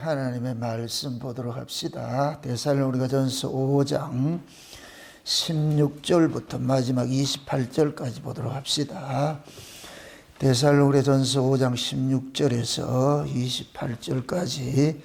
하나님의 말씀 보도록 합시다. 데살로니가전서 5장 16절부터 마지막 28절까지 보도록 합시다. 데살로니가전서 5장 16절에서 28절까지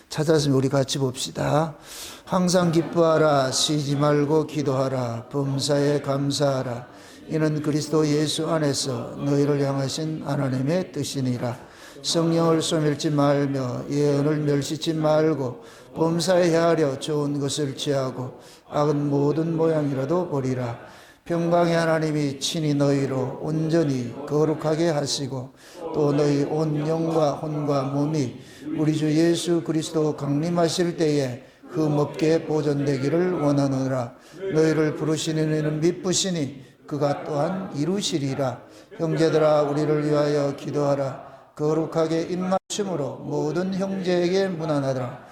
찾았으면 우리 같이 봅시다. 항상 기뻐하라, 쉬지 말고 기도하라, 범사에 감사하라. 이는 그리스도 예수 안에서 너희를 향하신 하나님의 뜻이니라. 성령을 소멸치 말며 예언을 멸시치 말고 범사에 헤아려 좋은 것을 취하고 악은 모든 모양이라도 버리라. 평강의 하나님이 친히 너희로 온전히 거룩하게 하시고 또 너희 온 영과 혼과 몸이 우리 주 예수 그리스도 강림하실 때에 흠없게 보존되기를 원하노라. 너희를 부르시는 이는 미쁘시니 그가 또한 이루시리라. 형제들아, 우리를 위하여 기도하라. 거룩하게 입맞춤으로 모든 형제에게 문안하더라.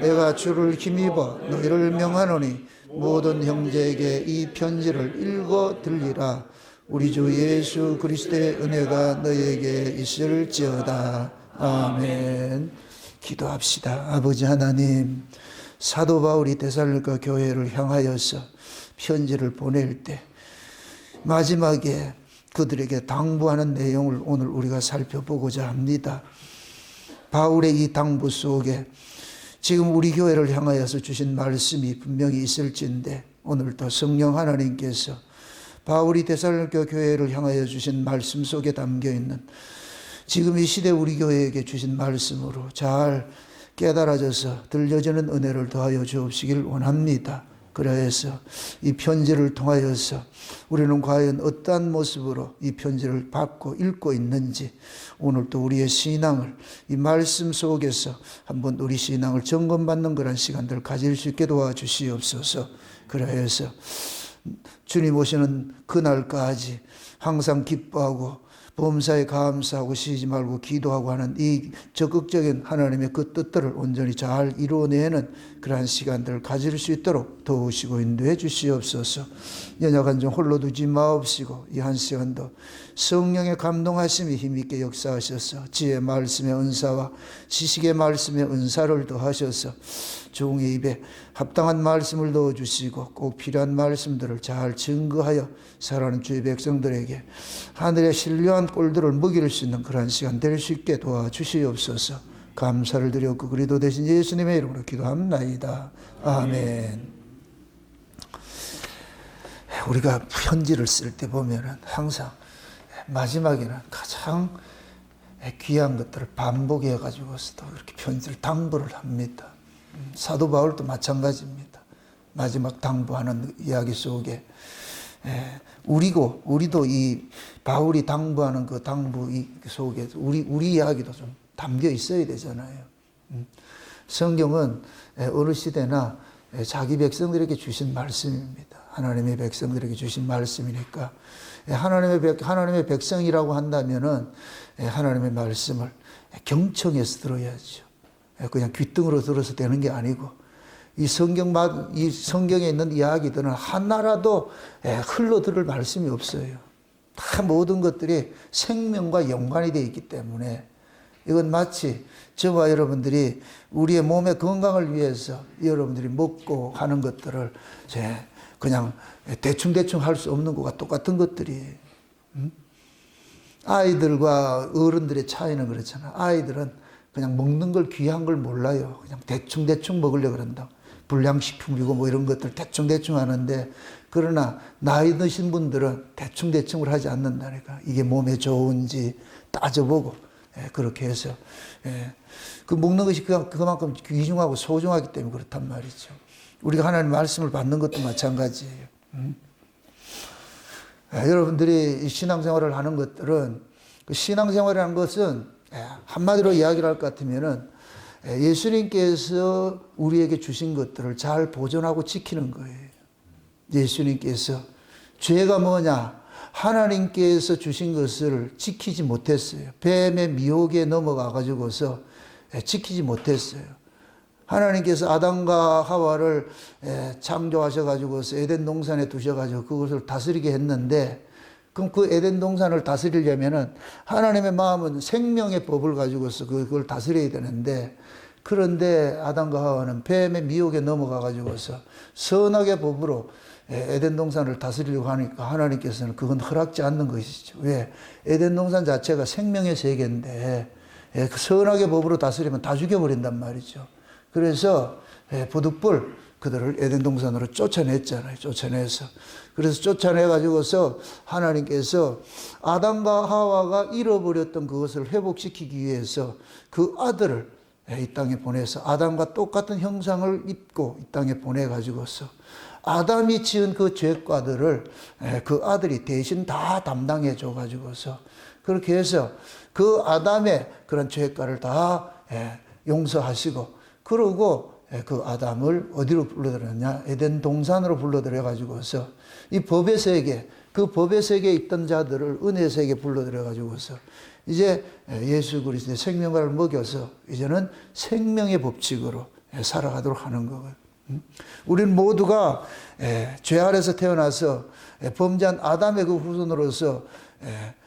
내가 주를 힘입어 너희를 명하노니 모든 형제에게 이 편지를 읽어 들리라. 우리 주 예수 그리스도의 은혜가 너희에게 있을지어다. 아멘. 기도합시다. 아버지 하나님, 사도 바울이 데살로니가 교회를 향하여서 편지를 보낼 때 마지막에 그들에게 당부하는 내용을 오늘 우리가 살펴보고자 합니다. 바울의 이 당부 속에 지금 우리 교회를 향하여서 주신 말씀이 분명히 있을진데, 오늘도 성령 하나님께서 바울이 데살로니가 교회를 향하여 주신 말씀 속에 담겨있는 지금 이 시대 우리 교회에게 주신 말씀으로 잘 깨달아져서 들려지는 은혜를 더하여 주옵시길 원합니다. 그래서 이 편지를 통하여서 우리는 과연 어떠한 모습으로 이 편지를 받고 읽고 있는지, 오늘 또 우리의 신앙을 이 말씀 속에서 한번 우리 신앙을 점검받는 그런 시간들을 가질 수 있게 도와주시옵소서. 그래서 주님 오시는 그날까지 항상 기뻐하고 범사에 감사하고 쉬지 말고 기도하고 하는 이 적극적인 하나님의 그 뜻들을 온전히 잘 이루어내는 그러한 시간들을 가질 수 있도록 도우시고 인도해 주시옵소서. 연약한 종 홀로 두지 마옵시고 이 한 시간도 성령의 감동하심이 힘있게 역사하셔서 지혜의 말씀의 은사와 지식의 말씀의 은사를 더하셔서 종의 입에 합당한 말씀을 넣어주시고 꼭 필요한 말씀들을 잘 증거하여 살아가는 주의 백성들에게 하늘의 신령한 꼴들을 먹일 수 있는 그러한 시간 될 수 있게 도와주시옵소서. 감사를 드렸고 그리도 되신 예수님의 이름으로 기도합나이다. 아멘. 우리가 편지를 쓸 때 보면은 항상 마지막에는 가장 귀한 것들을 반복해 가지고서도 이렇게 편지를 당부를 합니다. 사도 바울도 마찬가지입니다. 마지막 당부하는 이야기 속에 우리도 이 바울이 당부하는 그 당부 속에 우리 이야기도 좀 담겨 있어야 되잖아요. 성경은 어느 시대나 자기 백성들에게 주신 말씀입니다. 하나님의 백성들에게 주신 말씀이니까 하나님의 백성이라고 한다면은 하나님의 말씀을 경청해서 들어야죠. 그냥 귓등으로 들어서 되는 게 아니고 이 성경에 있는 이야기들은 하나라도 흘러 들을 말씀이 없어요. 다 모든 것들이 생명과 연관이 되어 있기 때문에 이건 마치 저와 여러분들이 우리의 몸의 건강을 위해서 여러분들이 먹고 하는 것들을 그냥 대충 할 수 없는 것과 똑같은 것들이 아이들과 어른들의 차이는 그렇잖아. 아이들은 그냥 먹는 걸 귀한 걸 몰라요. 그냥 대충 먹으려고 그런다. 불량식품이고 뭐 이런 것들 대충 하는데, 그러나 나이 드신 분들은 대충을 하지 않는다니까. 이게 몸에 좋은지 따져보고 그렇게 해서 그 먹는 것이 그만큼 귀중하고 소중하기 때문에 그렇단 말이죠. 우리가 하나님 말씀을 받는 것도 마찬가지예요. 여러분들이 신앙생활을 하는 것들은, 그 신앙생활이라는 것은 한마디로 이야기를 할 것 같으면은 예수님께서 우리에게 주신 것들을 잘 보존하고 지키는 거예요. 예수님께서 죄가 뭐냐? 하나님께서 주신 것을 지키지 못했어요. 뱀의 미혹에 넘어가 가지고서 지키지 못했어요. 하나님께서 아담과 하와를 창조하셔 가지고서 에덴 동산에 두셔 가지고 그것을 다스리게 했는데, 그럼 그 에덴 동산을 다스리려면은 하나님의 마음은 생명의 법을 가지고서 그걸 다스려야 되는데, 그런데 아담과 하와는 뱀의 미혹에 넘어가 가지고서 선악의 법으로 에덴 동산을 다스리려고 하니까 하나님께서는 그건 허락지 않는 것이죠. 왜? 에덴 동산 자체가 생명의 세계인데 그 선악의 법으로 다스리면 다 죽여버린단 말이죠. 그래서 부득불 그들을 에덴 동산으로 쫓아냈잖아요. 쫓아내서. 그래서 쫓아내가지고서 하나님께서 아담과 하와가 잃어버렸던 그것을 회복시키기 위해서 그 아들을 이 땅에 보내서 아담과 똑같은 형상을 입고 이 땅에 보내가지고서 아담이 지은 그 죄과들을 그 아들이 대신 다 담당해 줘가지고서 그렇게 해서 그 아담의 그런 죄과를 다 용서하시고 그러고 그 아담을 어디로 불러들였냐? 에덴 동산으로 불러들여 가지고서 이 법의 세계, 그 법의 세계에 있던 자들을 은혜의 세계에 불러들여 가지고서 이제 예수 그리스도의 생명을 먹여서 이제는 생명의 법칙으로 살아가도록 하는 거예요. 우리는 모두가 죄 아래서 태어나서 범죄한 아담의 그 후손으로서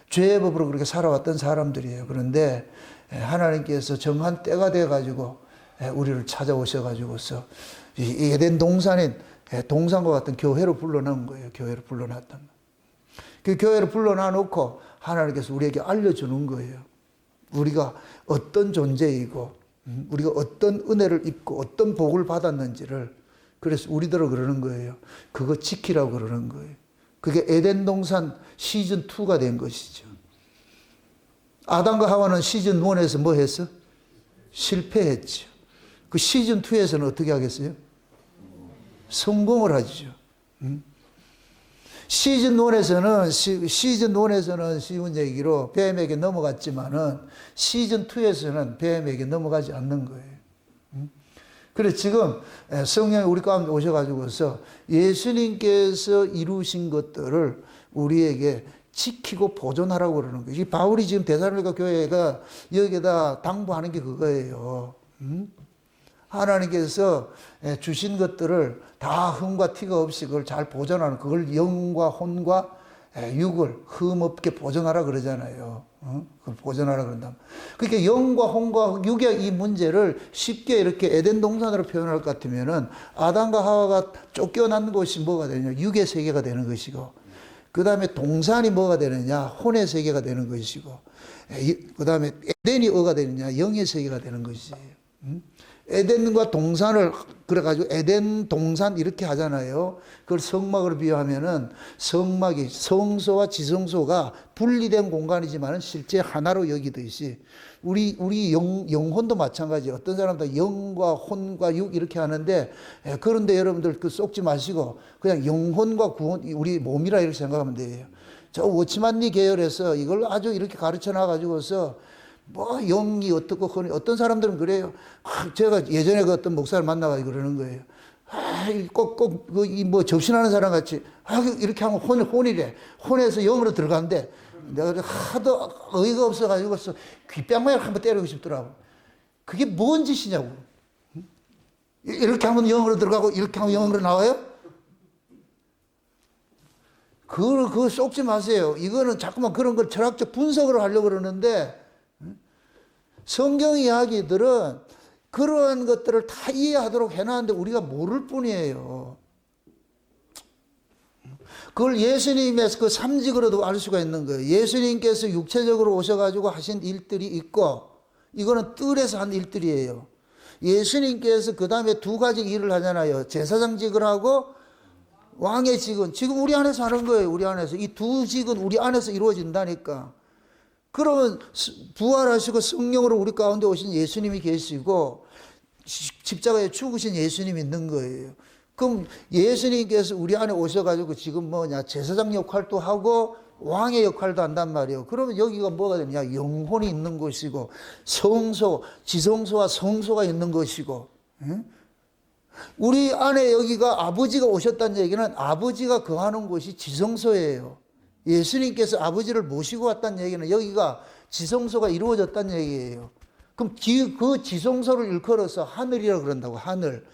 죄의 법으로 그렇게 살아왔던 사람들이에요. 그런데 하나님께서 정한 때가 돼 가지고 우리를 찾아오셔가지고서 이 에덴 동산인 동산과 같은 교회로 불러놓은 거예요. 교회로 불러놨단 말이에요. 그 교회를 불러놔 놓고 하나님께서 우리에게 알려주는 거예요. 우리가 어떤 존재이고 우리가 어떤 은혜를 입고 어떤 복을 받았는지를 그래서 우리들은 그러는 거예요. 그거 지키라고 그러는 거예요. 그게 에덴 동산 시즌 2가 된 것이죠. 아담과 하와는 시즌 1에서 뭐 했어? 실패했죠. 그 시즌 2에서는 어떻게 하겠어요? 성공을 하죠. 시즌 1에서는 쉬운 얘기로 뱀에게 넘어갔지만은 시즌 2에서는 뱀에게 넘어가지 않는 거예요. 그래서 지금 성령이 우리 가운데 오셔가지고서 예수님께서 이루신 것들을 우리에게 지키고 보존하라고 그러는 거예요. 이 바울이 지금 데살로니가 교회가 여기에다 당부하는 게 그거예요. 하나님께서 주신 것들을 다 흠과 티가 없이 그걸 잘 보존하는, 그걸 영과 혼과 육을 흠 없게 보존하라 그러잖아요. 그걸 보존하라 그런다. 그러니까 영과 혼과 육의 이 문제를 쉽게 이렇게 에덴 동산으로 표현할 것 같으면은 아담과 하와가 쫓겨난 곳이 뭐가 되냐? 육의 세계가 되는 것이고, 그 다음에 동산이 뭐가 되느냐? 혼의 세계가 되는 것이고, 그 다음에 에덴이 뭐가 되느냐? 영의 세계가 되는 것이에요. 에덴과 동산을 그래가지고 에덴 동산 이렇게 하잖아요. 그걸 성막으로 비유하면은 성막이 성소와 지성소가 분리된 공간이지만 실제 하나로 여기듯이 우리 영혼도 마찬가지. 어떤 사람도 영과 혼과 육 이렇게 하는데 그런데 여러분들 그 쏙지 마시고 그냥 영혼과 구원 우리 몸이라 이렇게 생각하면 돼요. 저 워치만니 계열에서 이걸 아주 이렇게 가르쳐 놔가지고서 뭐 영이 어떻고 어떤 사람들은 그래요. 제가 예전에 그 어떤 목사를 만나가지고 그러는 거예요. 꼭꼭 뭐 접신하는 사람 같이 이렇게 하면 혼이래. 혼에서 영으로 들어간대. 내가 하도 어이가 없어가지고 귓뺨을 한번 때리고 싶더라고. 그게 뭔 짓이냐고. 이렇게 하면 영으로 들어가고 이렇게 하면 영으로 나와요? 그거 쏙지 마세요. 이거는 자꾸만 그런 걸 철학적 분석을 하려고 그러는데 성경 이야기들은 그러한 것들을 다 이해하도록 해놨는데 우리가 모를 뿐이에요. 그걸 예수님의 그 삼직으로도 알 수가 있는 거예요. 예수님께서 육체적으로 오셔가지고 하신 일들이 있고, 이거는 뜰에서 한 일들이에요. 예수님께서 그 다음에 두 가지 일을 하잖아요. 제사장직을 하고 왕의 직은 지금 우리 안에서 하는 거예요. 우리 안에서. 이 두 직은 우리 안에서 이루어진다니까. 그러면 부활하시고 성령으로 우리 가운데 오신 예수님이 계시고 십자가에 죽으신 예수님이 있는 거예요. 그럼 예수님께서 우리 안에 오셔가지고 지금 뭐냐 제사장 역할도 하고 왕의 역할도 한단 말이에요. 그러면 여기가 뭐가 되냐 영혼이 있는 것이고 성소, 지성소와 성소가 있는 것이고 우리 안에 여기가 아버지가 오셨다는 얘기는 아버지가 거하는 곳이 지성소예요. 예수님께서 아버지를 모시고 왔다는 얘기는 여기가 지성소가 이루어졌다는 얘기예요. 그럼 그 지성소를 일컬어서 하늘이라고 그런다고, 하늘.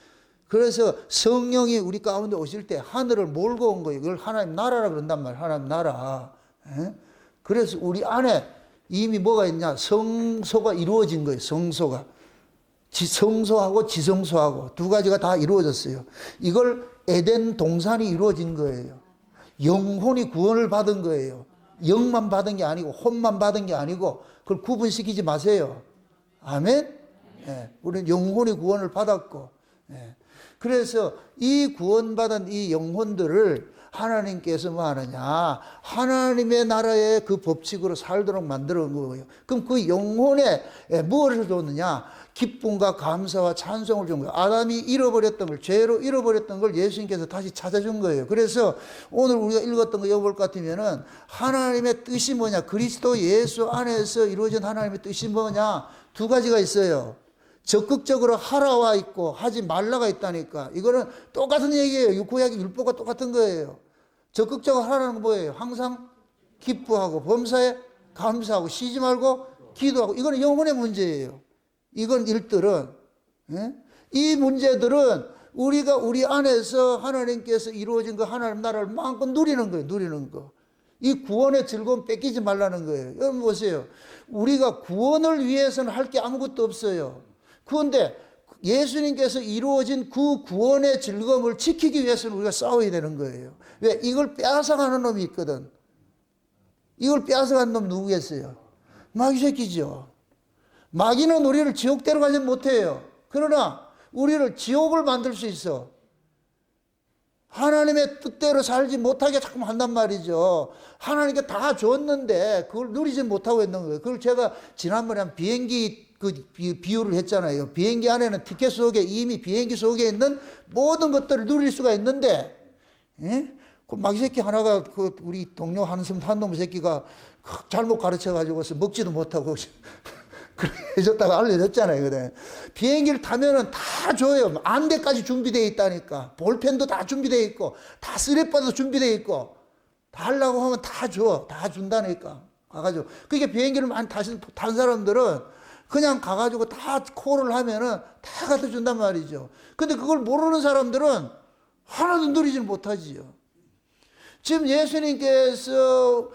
그래서 성령이 우리 가운데 오실 때 하늘을 몰고 온 거예요. 그걸 하나님 나라라 그런단 말이에요. 하나님 나라. 그래서 우리 안에 이미 뭐가 있냐? 성소가 이루어진 거예요. 성소가. 성소하고 지성소하고 두 가지가 다 이루어졌어요. 이걸 에덴 동산이 이루어진 거예요. 영혼이 구원을 받은 거예요. 영만 받은 게 아니고 혼만 받은 게 아니고 그걸 구분시키지 마세요. 아멘? 예, 우리는 영혼이 구원을 받았고, 예. 그래서 이 구원받은 이 영혼들을 하나님께서 뭐 하느냐, 하나님의 나라의 그 법칙으로 살도록 만들어 놓은 거예요. 그럼 그 영혼에 무엇을 줬느냐? 기쁨과 감사와 찬송을 준 거예요. 아담이 잃어버렸던 걸, 죄로 잃어버렸던 걸 예수님께서 다시 찾아준 거예요. 그래서 오늘 우리가 읽었던 거 읽어볼 것 같으면은 하나님의 뜻이 뭐냐? 그리스도 예수 안에서 이루어진 하나님의 뜻이 뭐냐? 두 가지가 있어요. 적극적으로 하라와 있고 하지 말라가 있다니까. 이거는 똑같은 얘기예요. 구약의 율법과 똑같은 거예요. 적극적으로 하라는 건 뭐예요? 항상 기뻐하고 범사에 감사하고 쉬지 말고 기도하고. 이거는 영혼의 문제예요. 이건 일들은, 예? 이 문제들은 우리가 우리 안에서 하나님께서 이루어진 그 하나님 나라를 마음껏 누리는 거예요. 누리는 거. 이 구원의 즐거움 뺏기지 말라는 거예요. 여러분 보세요. 우리가 구원을 위해서는 할 게 아무것도 없어요. 그런데 예수님께서 이루어진 그 구원의 즐거움을 지키기 위해서는 우리가 싸워야 되는 거예요. 왜? 이걸 빼앗아가는 놈이 있거든. 이걸 빼앗아가는 놈 누구겠어요? 마귀 새끼죠. 마귀는 우리를 지옥대로 가지 못해요. 그러나 우리를 지옥을 만들 수 있어. 하나님의 뜻대로 살지 못하게 자꾸 한단 말이죠. 하나님께 다 줬는데 그걸 누리지 못하고 있는 거예요. 그걸 제가 지난번에 한 비행기 그 비유를 했잖아요. 비행기 안에는 티켓 속에 이미 비행기 속에 있는 모든 것들을 누릴 수가 있는데, 예? 그 마귀 새끼 하나가 그 우리 동료 한숨 한 놈 새끼가 잘못 가르쳐 가지고서 먹지도 못하고 그렇게 해줬다가 알려줬잖아요. 그래. 비행기를 타면은 다 줘요. 안대까지 준비되어 있다니까. 볼펜도 다 준비되어 있고, 다 쓰레빠도 준비되어 있고, 다 하려고 하면 다 줘. 다 준다니까. 가가지고. 그게 비행기를 많이 탄 사람들은 그냥 가가지고 다 콜을 하면은 다 갖다 준단 말이죠. 근데 그걸 모르는 사람들은 하나도 누리지 못하지요. 지금 예수님께서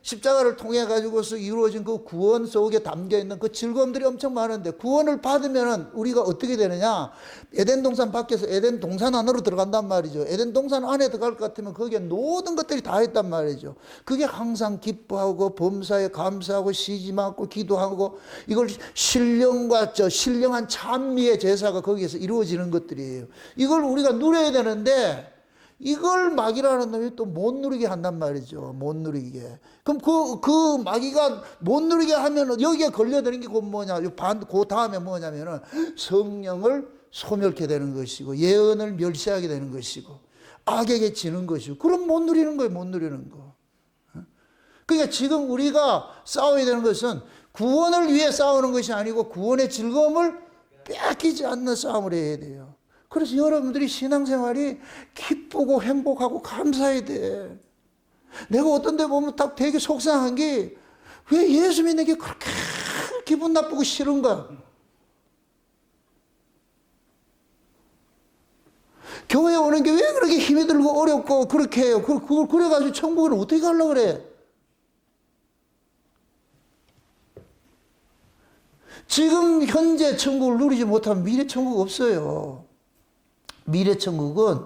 십자가를 통해 가지고서 이루어진 그 구원 속에 담겨 있는 그 즐거움들이 엄청 많은데, 구원을 받으면은 우리가 어떻게 되느냐? 에덴 동산 밖에서 에덴 동산 안으로 들어간단 말이죠. 에덴 동산 안에 들어갈 것 같으면 거기에 모든 것들이 다 있단 말이죠. 그게 항상 기뻐하고 범사에 감사하고 쉬지 않고 기도하고, 이걸 신령과 신령한 찬미의 제사가 거기에서 이루어지는 것들이에요. 이걸 우리가 누려야 되는데 이걸 마귀라는 놈이 또 못 누리게 한단 말이죠. 못 누리게. 그럼 그 마귀가 못 누리게 하면 여기에 걸려드는 게 곧 뭐냐? 그 다음에 뭐냐면은 성령을 소멸케 되는 것이고, 예언을 멸시하게 되는 것이고, 악에게 지는 것이고, 그럼 못 누리는 거예요. 못 누리는 거. 그러니까 지금 우리가 싸워야 되는 것은 구원을 위해 싸우는 것이 아니고 구원의 즐거움을 빼앗기지 않는 싸움을 해야 돼요. 그래서 여러분들이 신앙생활이 기쁘고 행복하고 감사해야 돼. 내가 어떤 데 보면 딱 되게 속상한 게, 왜 예수 믿는 게 그렇게 기분 나쁘고 싫은가? 교회 오는 게 왜 그렇게 힘이 들고 어렵고 그렇게 해요? 그걸 그래가지고 천국을 어떻게 가려고 그래? 지금 현재 천국을 누리지 못하면 미래 천국 없어요. 미래 천국은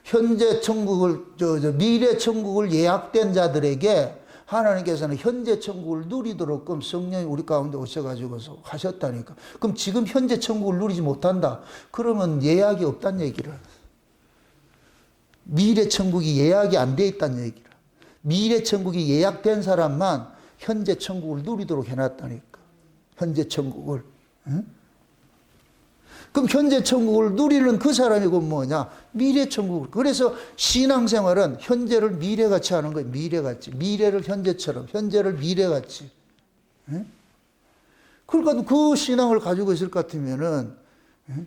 현재 천국을 미래 천국을 예약된 자들에게 하나님께서는 현재 천국을 누리도록끔 성령이 우리 가운데 오셔가지고서 하셨다니까. 그럼 지금 현재 천국을 누리지 못한다. 그러면 예약이 없다는 얘기를. 미래 천국이 예약이 안 돼 있다는 얘기를. 미래 천국이 예약된 사람만 현재 천국을 누리도록 해놨다니까. 현재 천국을. 응? 그럼 현재 천국을 누리는 그 사람이 곧 뭐냐? 미래 천국을. 그래서 신앙생활은 현재를 미래같이 하는 거예요. 미래같이. 미래를 현재처럼, 현재를 미래같이. 예? 그러니까 그 신앙을 가지고 있을 것 같으면은, 예?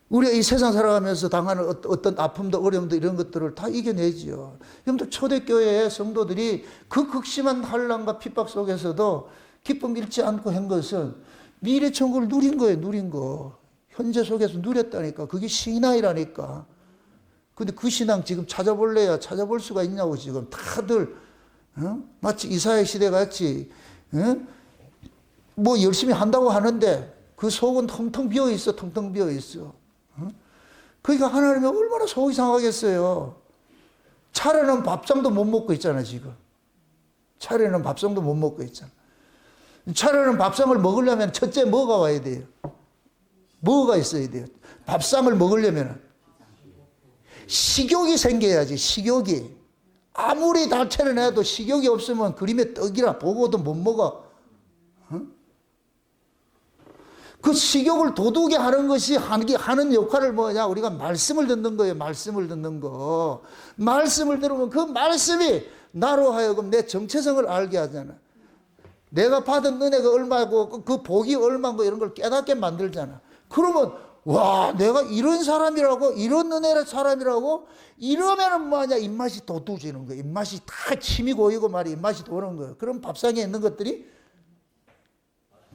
우리가 이 세상 살아가면서 당하는 어떤 아픔도 어려움도 이런 것들을 다 이겨내지요. 여러분들 초대교회의 성도들이 그 극심한 환난과 핍박 속에서도 기쁨 잃지 않고 한 것은 미래 천국을 누린 거예요. 누린 거. 현재 속에서 누렸다니까. 그게 신앙이라니까. 근데 그 신앙 지금 찾아볼래야 찾아볼 수가 있냐고. 지금 다들 마치 이사야 시대 같이 뭐 열심히 한다고 하는데 그 속은 텅텅 비어 있어, 텅텅 비어 있어. 그러니까 하나님이 얼마나 속이 상하겠어요. 차려놓은 밥상도 못 먹고 있잖아, 지금. 차려놓은 밥상도 못 먹고 있잖아. 차려놓은 밥상을 먹으려면 첫째 뭐가 와야 돼요? 뭐가 있어야 돼요? 밥상을 먹으려면 식욕이 생겨야지, 식욕이. 아무리 다 차려내도 식욕이 없으면 그림의 떡이나 보고도 못 먹어. 그 식욕을 돋우게 하는 것이 하는 역할을 뭐냐? 우리가 말씀을 듣는 거예요. 말씀을 듣는 거. 말씀을 들으면 그 말씀이 나로 하여금 내 정체성을 알게 하잖아. 내가 받은 은혜가 얼마고 그 복이 얼마고 이런 걸 깨닫게 만들잖아. 그러면 와, 내가 이런 사람이라고, 이런 은혜의 사람이라고, 이러면은 뭐냐, 입맛이 돋우지는 거야. 입맛이 다 침이 고이고 말이 입맛이 도는 거야. 그럼 밥상에 있는 것들이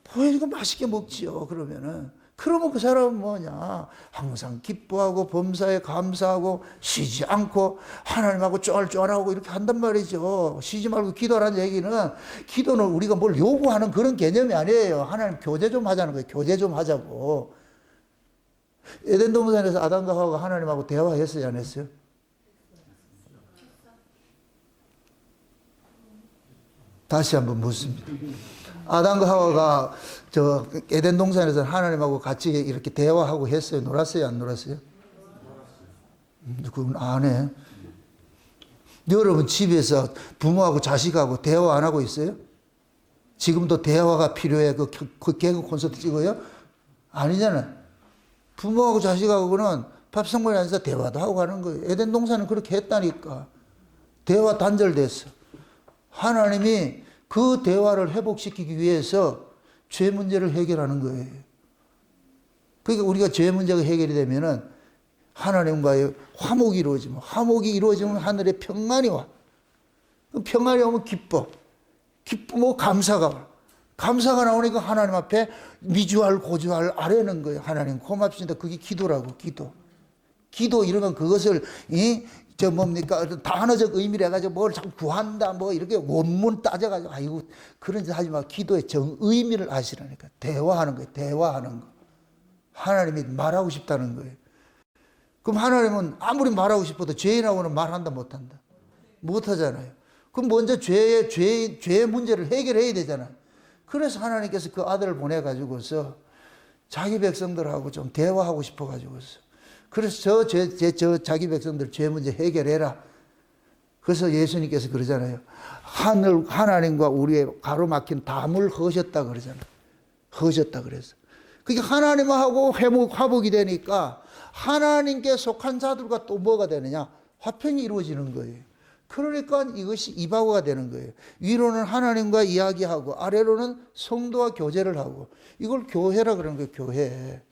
보여지고 맛있게 먹지요, 그러면은. 그러면 그 사람은 뭐냐, 항상 기뻐하고 범사에 감사하고 쉬지 않고 하나님하고 쫄쫄하고 이렇게 한단 말이죠. 쉬지 말고 기도하라는 얘기는, 기도는 우리가 뭘 요구하는 그런 개념이 아니에요. 하나님 교제 좀 하자는 거예요. 교제 좀 하자고. 에덴 동산에서 아담과 하와가 하나님하고 대화했어요, 안 했어요? 다시 한번 묻습니다. 아담과 하와가 저 에덴 동산에서 하나님하고 같이 이렇게 대화하고 했어요? 놀았어요, 안 놀았어요? 그건 안 해. 여러분 집에서 부모하고 자식하고 대화 안 하고 있어요? 지금도 대화가 필요해. 그 개그 콘서트 찍어요? 아니잖아요. 부모하고 자식하고는 밥상머리에 앉아서 대화도 하고 가는 거예요. 에덴 동산은 그렇게 했다니까. 대화 단절됐어. 하나님이 그 대화를 회복시키기 위해서 죄 문제를 해결하는 거예요. 그러니까 우리가 죄 문제가 해결이 되면은 하나님과의 화목이 이루어지면, 화목이 이루어지면 하늘에 평안이 와. 그 평안이 오면 기뻐. 기쁘고 감사가 와. 감사가 나오니까 하나님 앞에 미주알 고주알 아뢰는 거예요. 하나님 고맙습니다. 그게 기도라고, 기도. 기도 이러면 그것을 뭡니까 단어적 의미를 해가지고 뭘 자꾸 구한다 뭐 이렇게 원문 따져가지고 아이고 그런 짓 하지 마. 기도의 정 의미를 아시라니까. 대화하는 거예요. 대화하는 거. 하나님이 말하고 싶다는 거예요. 그럼 하나님은 아무리 말하고 싶어도 죄인하고는 말한다 못한다? 못하잖아요. 그럼 먼저 죄의 문제를 해결해야 되잖아요. 그래서 하나님께서 그 아들을 보내가지고서 자기 백성들하고 좀 대화하고 싶어가지고서. 그래서 저 자기 백성들 죄 문제 해결해라. 그래서 예수님께서 그러잖아요. 하나님과 우리의 가로막힌 담을 허셨다 그러잖아요. 허셨다 그래서. 그게 하나님하고 화복이 되니까 하나님께 속한 자들과 또 뭐가 되느냐? 화평이 이루어지는 거예요. 그러니까 이것이 이바고가 되는 거예요. 위로는 하나님과 이야기하고 아래로는 성도와 교제를 하고 이걸 교회라 그러는 거예요. 교회.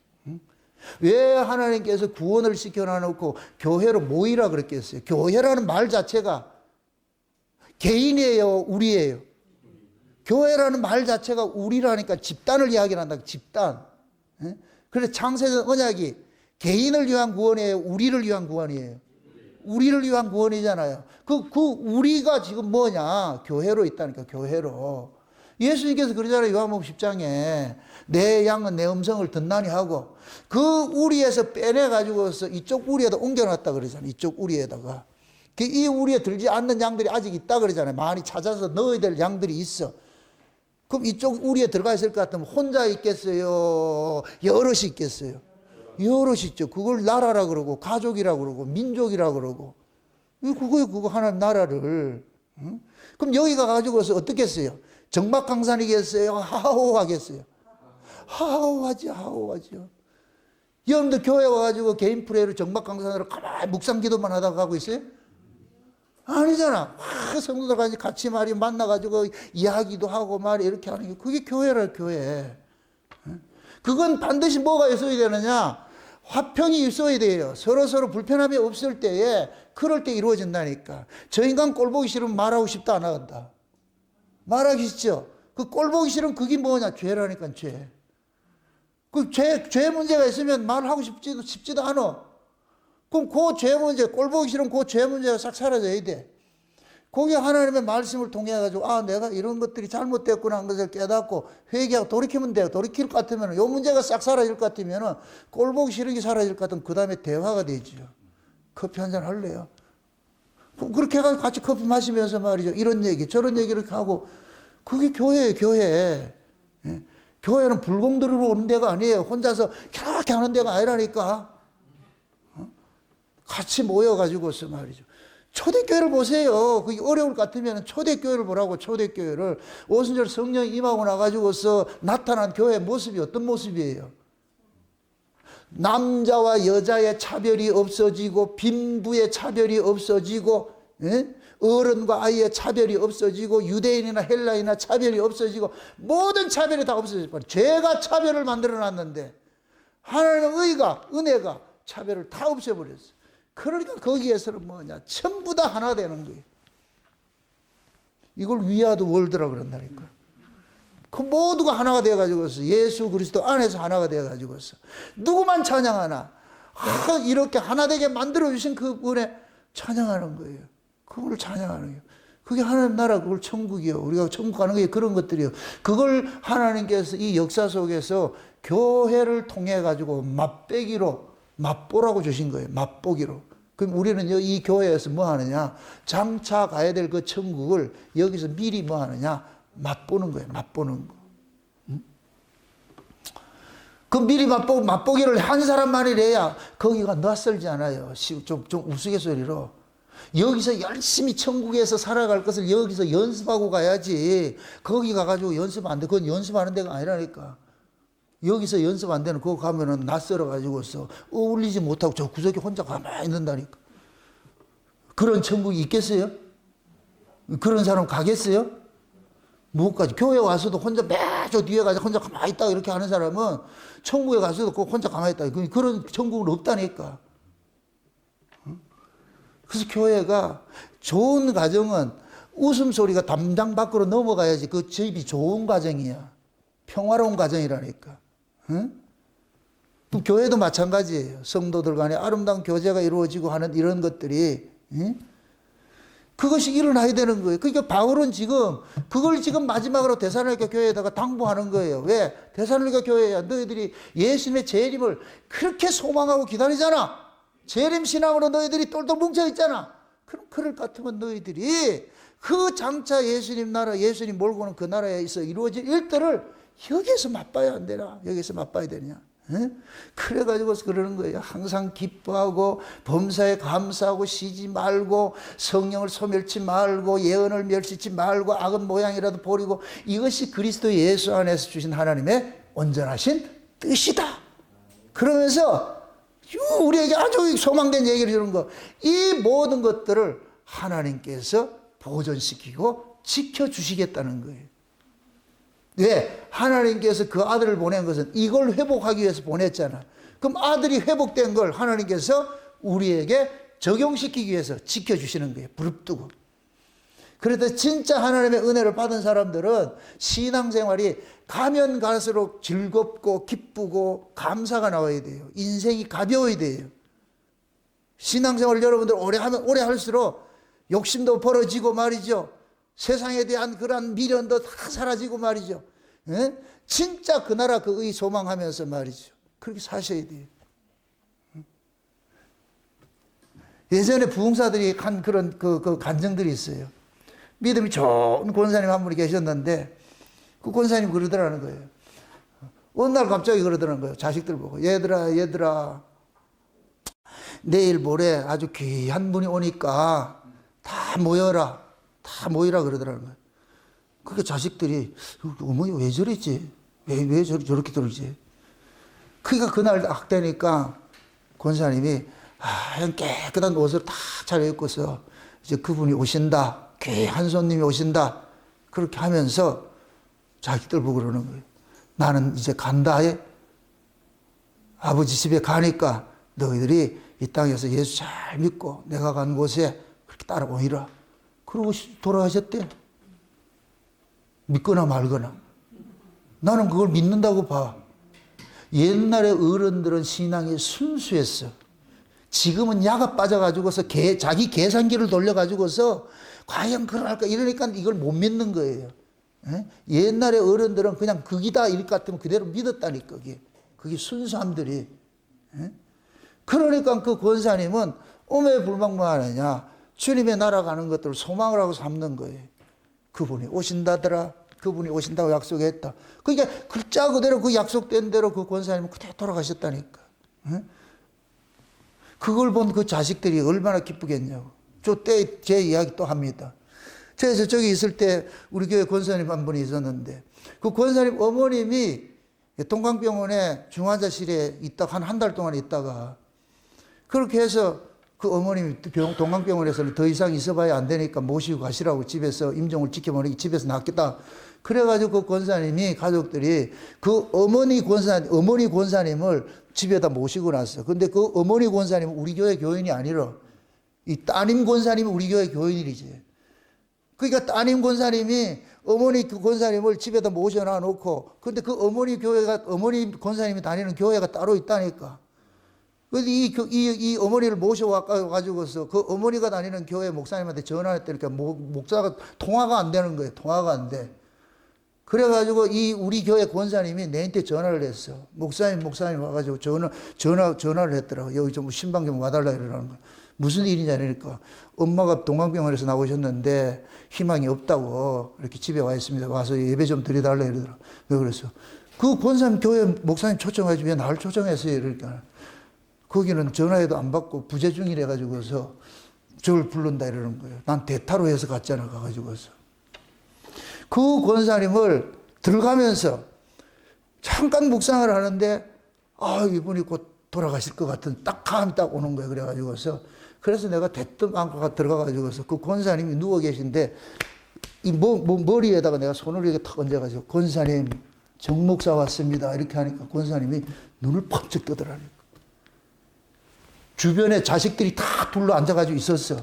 왜 하나님께서 구원을 시켜놔놓고 교회로 모이라 그랬겠어요? 교회라는 말 자체가 개인이에요? 우리예요? 교회라는 말 자체가 우리라니까 집단을 이야기한다. 집단. 그래서 창세전 언약이 개인을 위한 구원이에요? 우리를 위한 구원이에요? 우리를 위한 구원이잖아요. 그 우리가 지금 뭐냐? 교회로 있다니까, 교회로. 예수님께서 그러잖아요. 요한복음 10장에 내 양은 내 음성을 듣나니 하고 그 우리에서 빼내가지고서 이쪽 우리에다 옮겨놨다 그러잖아요. 이쪽 우리에다가. 이 우리에 들지 않는 양들이 아직 있다 그러잖아요. 많이 찾아서 넣어야 될 양들이 있어. 그럼 이쪽 우리에 들어가 있을 것 같으면 혼자 있겠어요? 여럿이 있겠어요? 여럿이 있죠. 그걸 나라라 그러고 가족이라 그러고 민족이라 그러고 그거 하나님 나라를. 그럼 여기 가가지고서 어떻게 했어요? 정박강산이겠어요? 하호하겠어요? 하호하죠. 여러분들 교회 와가지고 개인 프레이로 정박강산으로 가만히 묵상기도만 하다가 가고 있어요? 아니잖아. 성도들 같이 말이 만나가지고 이야기도 하고 말이 이렇게 하는 게 그게 교회라, 교회. 그건 반드시 뭐가 있어야 되느냐? 화평이 있어야 돼요. 서로 불편함이 없을 때에 그럴 때 이루어진다니까. 저 인간 꼴 보기 싫으면 말하고 싶다 안 하겠다. 말하기 싫죠. 그 꼴 보기 싫으면 그게 뭐냐? 죄라니까, 죄. 그 죄 문제가 있으면 말하고 싶지도 않아. 그럼 그 죄 문제, 꼴 보기 싫으면 그 죄 문제가 싹 사라져야 돼. 거기에 하나님의 말씀을 통해 가지고 아 내가 이런 것들이 잘못됐구나 하는 것을 깨닫고 회개하고 돌이키면 돼요. 돌이킬 것 같으면 요 문제가 싹 사라질 것 같으면 꼴 보기 싫은 게 사라질 것 같으면 그 다음에 대화가 되죠. 커피 한잔 할래요? 그렇게 해가지고 같이 커피 마시면서 말이죠. 이런 얘기 저런 얘기를 하고 그게 교회예요. 교회. 예? 교회는 불공들으로 오는 데가 아니에요. 혼자서 그렇게 하는 데가 아니라니까. 같이 모여가지고서 말이죠. 초대교회를 보세요. 그게 어려울 것 같으면 초대교회를 보라고. 초대교회를 오순절 성령이 임하고 나가지고서 나타난 교회의 모습이 어떤 모습이에요? 남자와 여자의 차별이 없어지고 빈부의 차별이 없어지고 예? 어른과 아이의 차별이 없어지고 유대인이나 헬라인이나 차별이 없어지고 모든 차별이 다 없어지고 죄가 차별을 만들어놨는데 하나님의 의가 은혜가 차별을 다 없애버렸어요. 그러니까 거기에서는 뭐냐 전부 다 하나 되는 거예요. 이걸 위아더 월드라 그런다니까. 그 모두가 하나가 되어가지고서 예수 그리스도 안에서 하나가 되어가지고서 누구만 찬양하나 이렇게 하나 되게 만들어주신 그분의 찬양하는 거예요. 그걸 찬양하는 거예요. 그게 하나님 나라, 그걸 천국이요. 우리가 천국 가는 게 그런 것들이요. 그걸 하나님께서 이 역사 속에서 교회를 통해 가지고 맛배기로 맛보라고 주신 거예요. 맛보기로. 그럼 우리는 이 교회에서 뭐 하느냐? 장차 가야 될 그 천국을 여기서 미리 뭐 하느냐? 맛보는 거예요. 맛보는 거. 그 미리 맛보기를 한 사람만이래야 거기가 낯설지 않아요. 좀 우스갯소리로. 여기서 열심히 천국에서 살아갈 것을 여기서 연습하고 가야지. 거기 가가지고 연습 안 돼. 그건 연습하는 데가 아니라니까. 여기서 연습 안 되는 그거 가면은 낯설어가지고서 어울리지 못하고 저 구석에 혼자 가만히 있는다니까. 그런 천국이 있겠어요? 그런 사람 가겠어요? 못 가지. 교회 와서도 혼자 매주 뒤에 가서 혼자 가만히 있다가 이렇게 하는 사람은 천국에 가서도 꼭 혼자 가만히 있다. 그런 천국은 없다니까. 그래서 교회가 좋은 가정은 웃음소리가 담장 밖으로 넘어가야지 그 집이 좋은 가정이야. 평화로운 가정이라니까. 응? 교회도 마찬가지예요. 성도들 간에 아름다운 교제가 이루어지고 하는 이런 것들이 응? 그것이 일어나야 되는 거예요. 그러니까 바울은 지금 그걸 지금 마지막으로 데살로니가 교회에다가 당부하는 거예요. 왜? 데살로니가 교회야 너희들이 예수님의 재림을 그렇게 소망하고 기다리잖아. 재림 신앙으로 너희들이 똘똘 뭉쳐 있잖아. 그럼 그럴 것 같으면 너희들이 그 장차 예수님 나라, 예수님 몰고 오는 그 나라에서 이루어질 일들을 여기서 맛봐야 안 되나? 여기서 맛봐야 되냐? 그래가지고 그러는 거예요. 항상 기뻐하고 범사에 감사하고 쉬지 말고 성령을 소멸치 말고 예언을 멸시치 말고 악은 모양이라도 버리고 이것이 그리스도 예수 안에서 주신 하나님의 온전하신 뜻이다. 그러면서 우리에게 아주 소망된 얘기를 주는 거. 이 모든 것들을 하나님께서 보존시키고 지켜주시겠다는 거예요. 왜? 하나님께서 그 아들을 보낸 것은 이걸 회복하기 위해서 보냈잖아. 그럼 아들이 회복된 걸 하나님께서 우리에게 적용시키기 위해서 지켜주시는 거예요. 부릅뜨고. 그래서 진짜 하나님의 은혜를 받은 사람들은 신앙생활이 가면 갈수록 즐겁고 기쁘고 감사가 나와야 돼요. 인생이 가벼워야 돼요. 신앙생활을 여러분들 오래 하면 오래 할수록 욕심도 벌어지고 말이죠. 세상에 대한 그런 미련도 다 사라지고 말이죠. 예? 진짜 그 나라 그 의 소망하면서 말이죠. 그렇게 사셔야 돼요. 예전에 부흥사들이 한 그런 그 간증들이 있어요. 믿음이 좋은 권사님 한 분이 계셨는데 그 권사님 그러더라는 거예요. 어느 날 갑자기 그러더라는 거예요. 자식들 보고 얘들아 내일 모레 아주 귀한 분이 오니까 다 모여라 그러더라는 거예요. 그게 자식들이 어머니 왜 저랬지? 왜 저렇게 들지? 그러니까 그날 딱 되니까 권사님이 하얀 깨끗한 옷을 딱 차려입고서 이제 그분이 오신다. 귀한 손님이 오신다. 그렇게 하면서 자기들 보고 그러는 거예요. 나는 이제 간다. 아버지 집에 가니까 너희들이 이 땅에서 예수 잘 믿고 내가 간 곳에 그렇게 따라오이라. 그러고 돌아가셨대. 믿거나 말거나. 나는 그걸 믿는다고 봐. 옛날에 어른들은 신앙이 순수했어. 지금은 야가 빠져가지고서 자기 계산기를 돌려가지고서 과연 그럴까? 이러니까 이걸 못 믿는 거예요. 예? 옛날에 어른들은 그냥 극이다 일 같으면 그대로 믿었다니까. 그게 순수함들이. 예? 그러니까 그 권사님은 왜 불망망하느냐? 주님의 나라 가는 것들을 소망을 하고 삼는 거예요. 그분이 오신다더라. 그분이 오신다고 약속했다. 그러니까 글자 그대로 그 약속된 대로 그 권사님은 그대로 돌아가셨다니까. 예? 그걸 본 그 자식들이 얼마나 기쁘겠냐고. 저때 제 이야기 또 합니다. 그래서 저기 있을 때 우리 교회 권사님 한 분이 있었는데 그 권사님 어머님이 동강병원에 중환자실에 있다가 한 달 동안 있다가 그렇게 해서 그 어머님이 동강병원에서는 더 이상 있어봐야 안 되니까 모시고 가시라고 집에서 임종을 지켜보니 집에서 낫겠다. 그래가지고 그 권사님이 가족들이 그 어머니 권사님을 집에다 모시고 났어. 근데 그 어머니 권사님은 우리 교회 교인이 아니라 이 따님 권사님이 우리 교회 교인이지. 그러니까 따님 권사님이 어머니 그 권사님을 집에다 모셔놔 놓고 근데 그 어머니 권사님이 다니는 교회가 따로 있다니까. 그래서 이 어머니를 모셔와가지고서 그 어머니가 다니는 교회 목사님한테 전화했다니까 목사가 통화가 안 되는 거예요. 통화가 안 돼. 그래가지고 우리 교회 권사님이 내한테 전화를 했어. 목사님 와가지고 전화를 했더라고. 여기 좀 신방 좀 와달라 이러라는 거야. 무슨 일이냐 그러니까 엄마가 동강병원에서 나오셨는데 희망이 없다고 이렇게 집에 와 있습니다. 와서 예배 좀 드려달라 이러더라고. 그래서 그 권사님 교회 목사님 초청하지 왜 나를 초청했어요? 이러니까 거기는 전화해도 안 받고 부재 중이래 가지고서 저를 부른다 이러는 거예요. 난 대타로 해서 갔잖아 가가지고서. 그 권사님을 들어가면서 잠깐 묵상을 하는데 이분이 곧 돌아가실 것 같은 딱 감이 딱 오는 거예요. 그래가지고서 그래서 내가 대뜸 안고 들어가가지고서 그 권사님이 누워 계신데 이 머리에다가 내가 손을 이렇게 탁 얹어가지고 권사님 정목사 왔습니다 이렇게 하니까 권사님이 눈을 펄쩍 뜨더라니까. 주변에 자식들이 다 둘러 앉아가지고 있었어.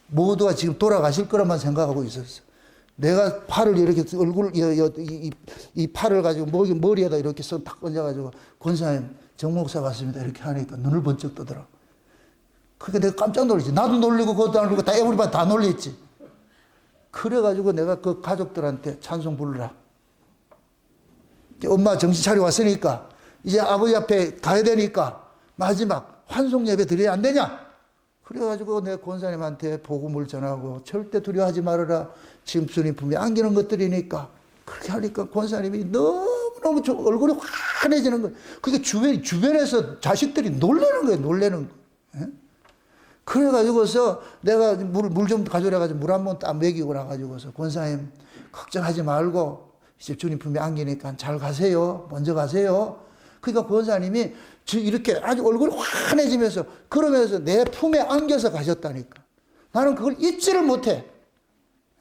모두가 지금 돌아가실 거라만 생각하고 있었어. 내가 팔을 이렇게 이 팔을 가지고 머리에다 이렇게 손 탁 얹어가지고 권사님 정목사 왔습니다 이렇게 하니까 눈을 번쩍 뜨더라. 그러니까 내가 깜짝 놀랐지. 나도 놀리고 그것도 안 놀리고 다 에브리바디 다 놀랬지. 그래가지고 내가 그 가족들한테 찬송 부르라. 엄마 정신 차려 왔으니까 이제 아버지 앞에 가야 되니까 마지막 환송 예배 드려야 안 되냐? 그래가지고 내가 권사님한테 복음을 전하고 절대 두려워하지 말아라. 지금 주님 품에 안기는 것들이니까. 그렇게 하니까 권사님이 너무너무 얼굴이 환해지는 거예요. 그게 주변에서 자식들이 놀라는 거예요. 놀라는 거예요. 예? 그래가지고서 내가 물 좀 가져와가지고 물 한 번 딱 먹이고 나가지고서 권사님 걱정하지 말고 이제 주님 품에 안기니까 잘 가세요. 먼저 가세요. 그러니까 권사님이 이렇게 아주 얼굴이 환해지면서 그러면서 내 품에 안겨서 가셨다니까. 나는 그걸 잊지를 못해.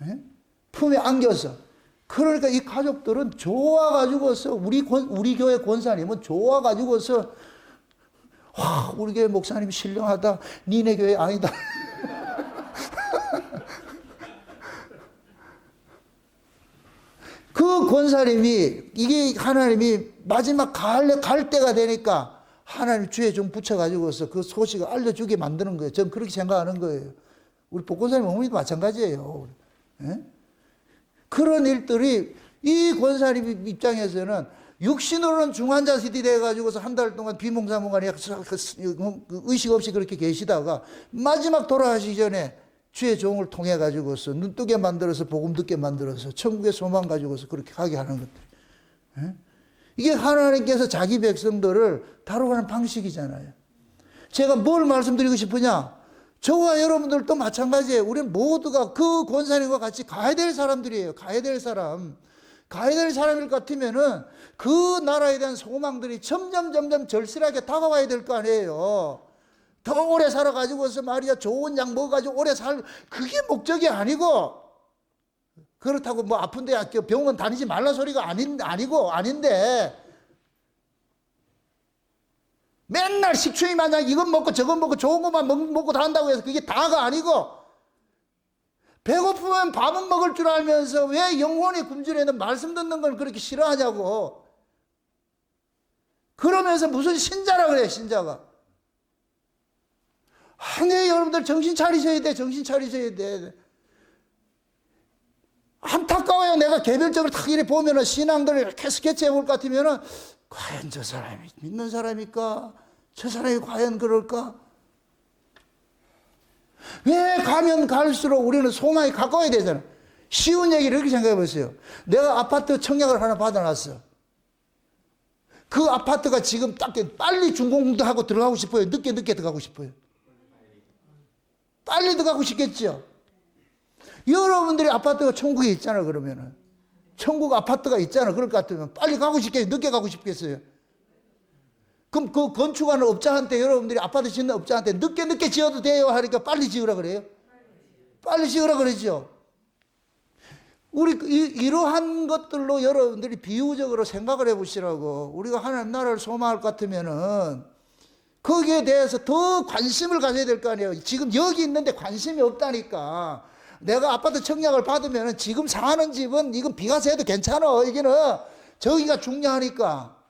예? 품에 안겨서. 그러니까 이 가족들은 좋아가지고서 우리 교회 권사님은 좋아가지고서 우리 교회 목사님 신령하다. 니네 교회 아니다. 그 권사님이 이게 하나님이 마지막 갈 때가 되니까 하나님 주에 좀 붙여가지고서 그 소식을 알려주게 만드는 거예요. 저는 그렇게 생각하는 거예요. 우리 복권사님 어머니도 마찬가지예요. 예? 그런 일들이 이 권사님 입장에서는 육신으로는 중환자실이 돼가지고서 한 달 동안 비몽사몽간에 의식 없이 그렇게 계시다가 마지막 돌아가시기 전에 주의 종을 통해 가지고서 눈뜨게 만들어서 복음 듣게 만들어서 천국의 소망 가지고서 그렇게 가게 하는 것들. 예? 이게 하나님께서 자기 백성들을 다루는 방식이잖아요. 제가 뭘 말씀드리고 싶으냐? 저와 여러분들도 마찬가지예요. 우리는 모두가 그 권사님과 같이 가야 될 사람들이에요. 가야 될 사람. 가야 될 사람일 것 같으면은 그 나라에 대한 소망들이 점점 절실하게 다가와야 될 거 아니에요. 더 오래 살아가지고서 말이야 좋은 약 먹어가지고 오래 그게 목적이 아니고 그렇다고 뭐 아픈데 병원 다니지 말라 소리가 아닌데 맨날 식충이 마냥 이건 먹고 저건 먹고 좋은 것만 먹고 다 한다고 해서 그게 다가 아니고 배고프면 밥은 먹을 줄 알면서 왜 영혼이 굶주려는 말씀 듣는 걸 그렇게 싫어하냐고. 그러면서 무슨 신자라 그래 신자가. 아니 여러분들 정신 차리셔야 돼. 정신 차리셔야 돼. 안타까워요. 내가 개별적으로 탁 이렇게 보면은 신앙들을 이렇게 스케치해 볼 것 같으면은 과연 저 사람이 믿는 사람일까? 저 사람이 과연 그럴까? 왜 가면 갈수록 우리는 소망이 가까워야 되잖아. 쉬운 얘기를 이렇게 생각해 보세요. 내가 아파트 청약을 하나 받아놨어. 그 아파트가 지금 딱 빨리 준공하고 들어가고 싶어요? 늦게 들어가고 싶어요? 빨리 들어가고 싶겠죠? 여러분들이 아파트가 천국에 있잖아, 그러면은. 천국 아파트가 있잖아. 그럴 것 같으면 빨리 가고 싶겠어요? 늦게 가고 싶겠어요? 그럼 그 건축하는 업자한테, 여러분들이 아파트 짓는 업자한테 늦게 지어도 돼요 하니까 빨리 지으라 그래요? 빨리 지으라 그러죠. 우리 이러한 것들로 여러분들이 비유적으로 생각을 해보시라고. 우리가 하나님 나라를 소망할 것 같으면은 거기에 대해서 더 관심을 가져야 될 거 아니에요. 지금 여기 있는데 관심이 없다니까. 내가 아파트 청약을 받으면 지금 사는 집은 이건 비가 새도 괜찮아. 여기는 저기가 중요하니까.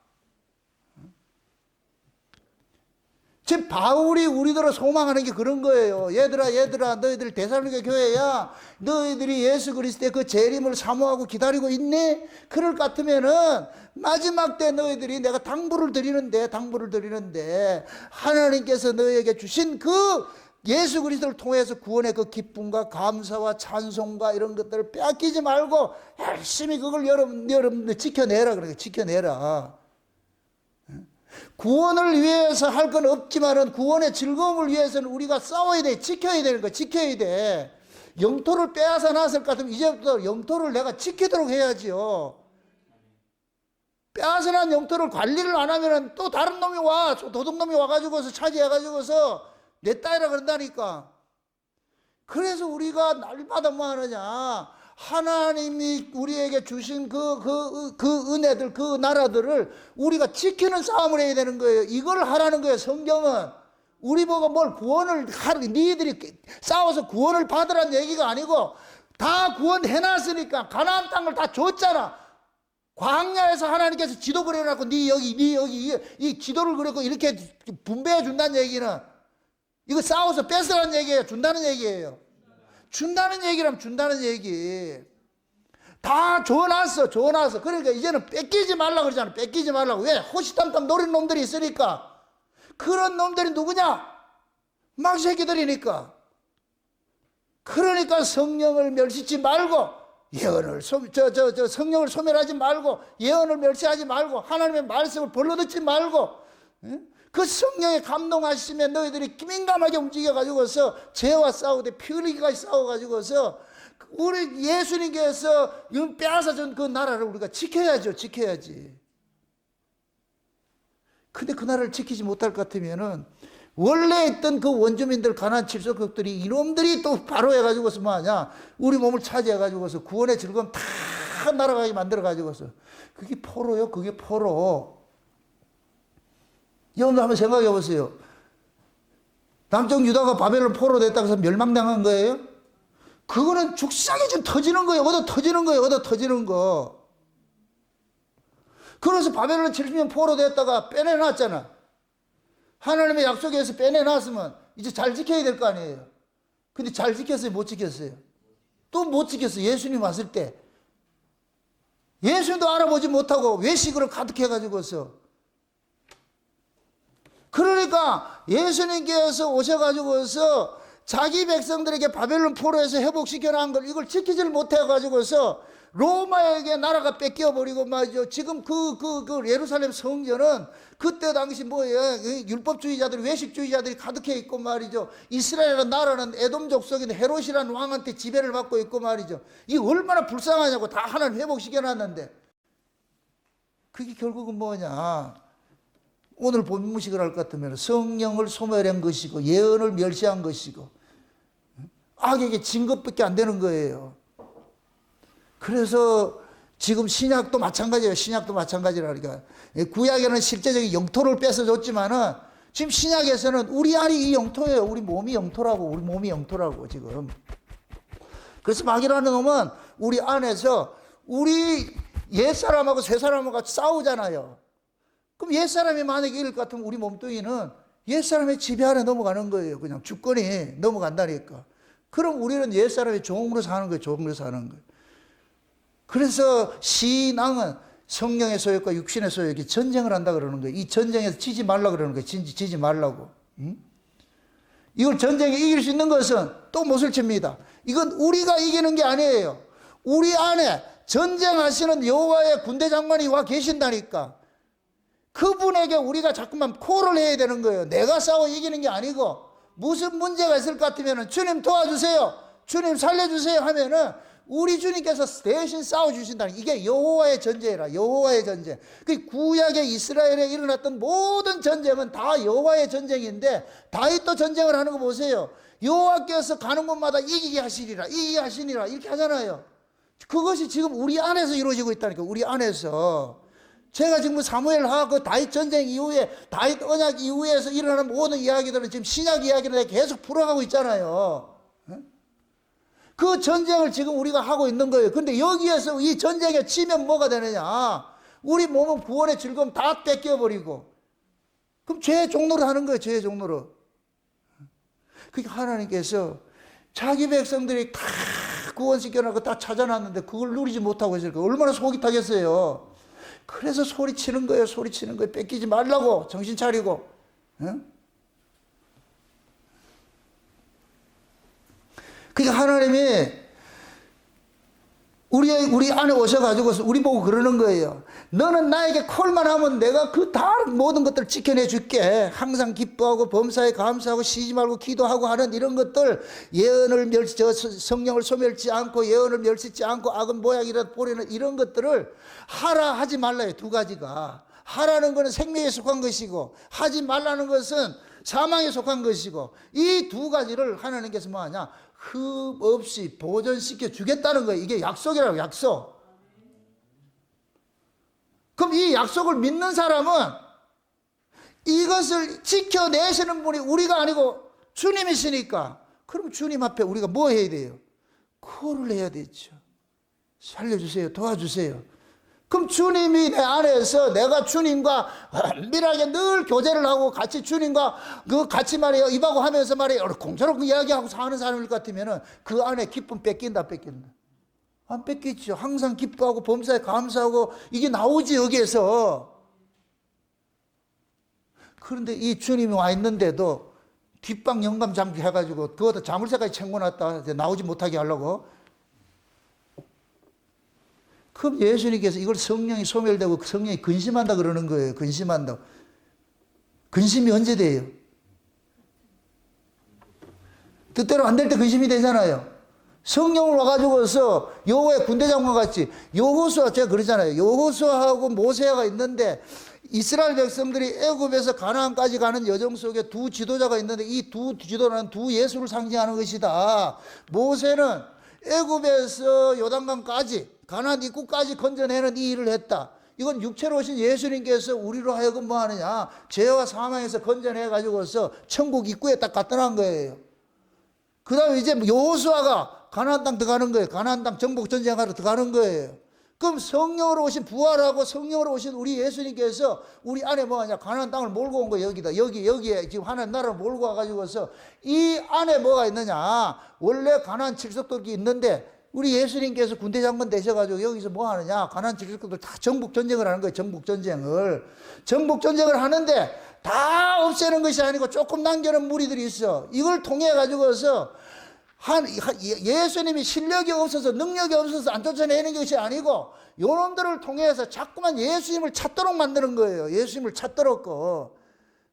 지금 바울이 우리들을 소망하는 게 그런 거예요. 얘들아 너희들 데살로니가 교회야. 너희들이 예수 그리스도의 그 재림을 사모하고 기다리고 있니? 그럴 것 같으면은 마지막 때 너희들이 내가 당부를 드리는데 하나님께서 너희에게 주신 그 예수 그리스도를 통해서 구원의 그 기쁨과 감사와 찬송과 이런 것들을 빼앗기지 말고 열심히 그걸 여러분들 지켜내라. 그래, 지켜내라. 구원을 위해서 할 건 없지만은 구원의 즐거움을 위해서는 우리가 싸워야 돼. 지켜야 되는 거 지켜야 돼. 영토를 빼앗아 놨을 것 같으면 이제부터 영토를 내가 지키도록 해야지요. 빼앗아 난 영토를 관리를 안 하면은 또 다른 놈이 와. 도둑놈이 와가지고서 차지해가지고서 내 딸이라 그런다니까. 그래서 우리가 날마다 뭐 하느냐. 하나님이 우리에게 주신 그 은혜들, 그 나라들을 우리가 지키는 싸움을 해야 되는 거예요. 이걸 하라는 거예요, 성경은. 우리 보고 뭘 구원을 니들이 싸워서 구원을 받으라는 얘기가 아니고 다 구원해놨으니까 가나안 땅을 다 줬잖아. 광야에서 하나님께서 지도 그려놨고 니 여기 이 지도를 그렸고 이렇게 분배해 준다는 얘기는 이거 싸워서 뺏으라는 얘기예요. 준다는 얘기예요. 준다는 얘기라면 준다는 얘기. 다 줘놨어. 그러니까 이제는 뺏기지 말라고 그러잖아. 뺏기지 말라고. 왜? 호시탐탐 노리는 놈들이 있으니까. 그런 놈들이 누구냐? 막새끼들이니까. 그러니까 성령을 멸시치 말고 예언을 성령을 소멸하지 말고 예언을 멸시하지 말고 하나님의 말씀을 벌러 듣지 말고 그 성령에 감동하시면 너희들이 민감하게 움직여가지고서 죄와 싸우되 피 흘리기까지 싸워가지고서 우리 예수님께서 빼앗아 준 그 나라를 우리가 지켜야지. 근데 그 나라를 지키지 못할 것 같으면은 원래 있던 그 원주민들 가나안 칠석국들이 이놈들이 또 바로 해가지고서 뭐하냐 우리 몸을 차지해가지고서 구원의 즐거움 다 날아가게 만들어가지고서 그게 포로요. 그게 포로. 여러분 한번 생각해 보세요. 남쪽 유다가 바벨론 포로 됐다고 해서 멸망당한 거예요? 그거는 죽상이 좀 터지는 거예요. 얻어 터지는 거. 그래서 바벨론 70년 포로 됐다가 빼내놨잖아. 하나님의 약속에서 빼내놨으면 이제 잘 지켜야 될 거 아니에요. 근데 잘 지켰어요? 못 지켰어요? 또 못 지켰어요. 예수님 왔을 때. 예수님도 알아보지 못하고 외식으로 가득해가지고서. 그러니까 예수님께서 오셔가지고서 자기 백성들에게 바벨론 포로에서 회복시켜놓은 걸 이걸 지키지를 못해가지고서 로마에게 나라가 뺏겨버리고 말이죠. 지금 그 예루살렘 성전은 그때 당시 뭐예요? 율법주의자들이 외식주의자들이 가득해 있고 말이죠. 이스라엘이라는 나라는 에돔 족속인데 헤롯이라는 왕한테 지배를 받고 있고 말이죠. 이게 얼마나 불쌍하냐고. 다 하나님 회복시켜놨는데 그게 결국은 뭐냐. 오늘 본문식을 할 것 같으면 성령을 소멸한 것이고 예언을 멸시한 것이고 악에게 진 것밖에 안 되는 거예요. 그래서 지금 신약도 마찬가지예요. 신약도 마찬가지라니까. 구약에는 실제적인 영토를 뺏어줬지만은 지금 신약에서는 우리 안이 이 영토예요. 우리 몸이 영토라고 지금. 그래서 마귀라는 놈은 우리 안에서 우리 옛사람하고 새사람하고 같이 싸우잖아요. 그럼 옛사람이 만약에 이럴 것 같으면 우리 몸뚱이는 옛사람의 지배 아래 넘어가는 거예요. 그냥 주권이 넘어간다니까. 그럼 우리는 옛사람의 종으로 사는 거예요. 종으로 사는 거예요. 그래서 신앙은 성령의 소욕과 육신의 소욕이 전쟁을 한다 그러는 거예요. 이 전쟁에서 지지 말라 그러는 거예요. 지지 말라고. 이걸 전쟁에 이길 수 있는 것은 또 못을 칩니다. 이건 우리가 이기는 게 아니에요. 우리 안에 전쟁하시는 여호와의 군대 장관이 와 계신다니까. 그분에게 우리가 자꾸만 콜을 해야 되는 거예요. 내가 싸워 이기는 게 아니고, 무슨 문제가 있을 것 같으면 주님 도와주세요, 주님 살려주세요 하면은 우리 주님께서 대신 싸워주신다는, 이게 여호와의 전쟁이라. 여호와의 전쟁. 그 구약의 이스라엘에 일어났던 모든 전쟁은 다 여호와의 전쟁인데, 다윗도 전쟁을 하는 거 보세요. 여호와께서 가는 곳마다 이기게 하시리라, 이기게 하시니라 이렇게 하잖아요. 그것이 지금 우리 안에서 이루어지고 있다니까. 우리 안에서. 제가 지금 사무엘하고 다윗 전쟁 이후에, 다윗 언약 이후에서 일어나는 모든 이야기들은 지금 신약 이야기를 계속 풀어가고 있잖아요. 그 전쟁을 지금 우리가 하고 있는 거예요. 근데 여기에서 이 전쟁에 치면 뭐가 되느냐? 우리 몸은 구원의 즐거움 다 뺏겨버리고, 그럼 죄의 종로를 하는 거예요. 죄의 종로를. 그러니까 하나님께서 자기 백성들이 다 구원시켜놓고 다 찾아놨는데 그걸 누리지 못하고 있으니까 얼마나 속이 타겠어요. 그래서 소리치는 거예요. 소리치는 거예요. 뺏기지 말라고. 정신 차리고. 응? 그러니까 하나님이 우리 안에 오셔가지고서 우리 보고 그러는 거예요. 너는 나에게 콜만 하면 내가 그 다 모든 것들을 지켜내 줄게. 항상 기뻐하고 범사에 감사하고 쉬지 말고 기도하고 하는 이런 것들, 예언을 성령을 소멸치 않고 예언을 멸시치 않고 악은 모양이라도 보내는 이런 것들을 하라 하지 말라요. 두 가지가. 하라는 것은 생명에 속한 것이고, 하지 말라는 것은 사망에 속한 것이고, 이 두 가지를 하나님께서 뭐하냐? 흠 없이 보존시켜 주겠다는 거예요. 이게 약속이라고, 약속. 그럼 이 약속을 믿는 사람은 이것을 지켜내시는 분이 우리가 아니고 주님이시니까, 그럼 주님 앞에 우리가 뭐 해야 돼요? 콜을 해야 되죠. 살려주세요, 도와주세요. 그럼 주님이 내 안에서 내가 주님과 밀하게 늘 교제를 하고 같이 주님과 같이 말이에요, 입하고 하면서 말이에요, 공짜로 이야기하고 사는 사람일 것 같으면은 그 안에 기쁨 뺏긴다, 뺏긴다? 안 뺏기죠. 항상 기뻐하고 범사에 감사하고 이게 나오지, 여기에서. 그런데 이 주님이 와 있는데도 뒷방 영감 장비 해가지고 그것도 자물쇠까지 챙겨놨다, 나오지 못하게 하려고. 그럼 예수님께서 이걸 성령이 소멸되고 성령이 근심한다 그러는 거예요. 근심한다. 근심이 언제 돼요? 뜻대로 안 될 때 근심이 되잖아요. 성령을 와가지고서 여호와의 군대 장관 같이, 여호수아, 제가 그러잖아요. 여호수아하고 모세가 있는데 이스라엘 백성들이 애굽에서 가나안까지 가는 여정 속에 두 지도자가 있는데 이 두 지도자는 두 예수를 상징하는 것이다. 모세는 애굽에서 요단강까지, 가나안 입구까지 건져내는 이 일을 했다. 이건 육체로 오신 예수님께서 우리로 하여금 뭐 하느냐? 죄와 사망에서 건져내 가지고서 천국 입구에 딱 갖다 놓은 거예요. 그 다음에 이제 여호수아가 가나안 땅 들어가는 거예요. 가나안 땅 정복 전쟁하러 들어가는 거예요. 그럼 성령으로 오신, 부활하고 성령으로 오신 우리 예수님께서 우리 안에 뭐 하냐? 가나안 땅을 몰고 온 거예요. 여기다. 여기에 지금 하나님 나라를 몰고 와가지고서 이 안에 뭐가 있느냐? 원래 가나안 칠석들이 있는데 우리 예수님께서 군대 장관 되셔가지고 여기서 뭐 하느냐? 가나안 칠석들 다 정복 전쟁을 하는 거예요. 정복 전쟁을. 정복 전쟁을 하는데 다 없애는 것이 아니고 조금 남겨놓은 무리들이 있어. 이걸 통해 가지고서 예수님이 실력이 없어서 능력이 없어서 안 쫓아내는 것이 아니고 요놈들을 통해서 자꾸만 예수님을 찾도록 만드는 거예요. 예수님을 찾도록.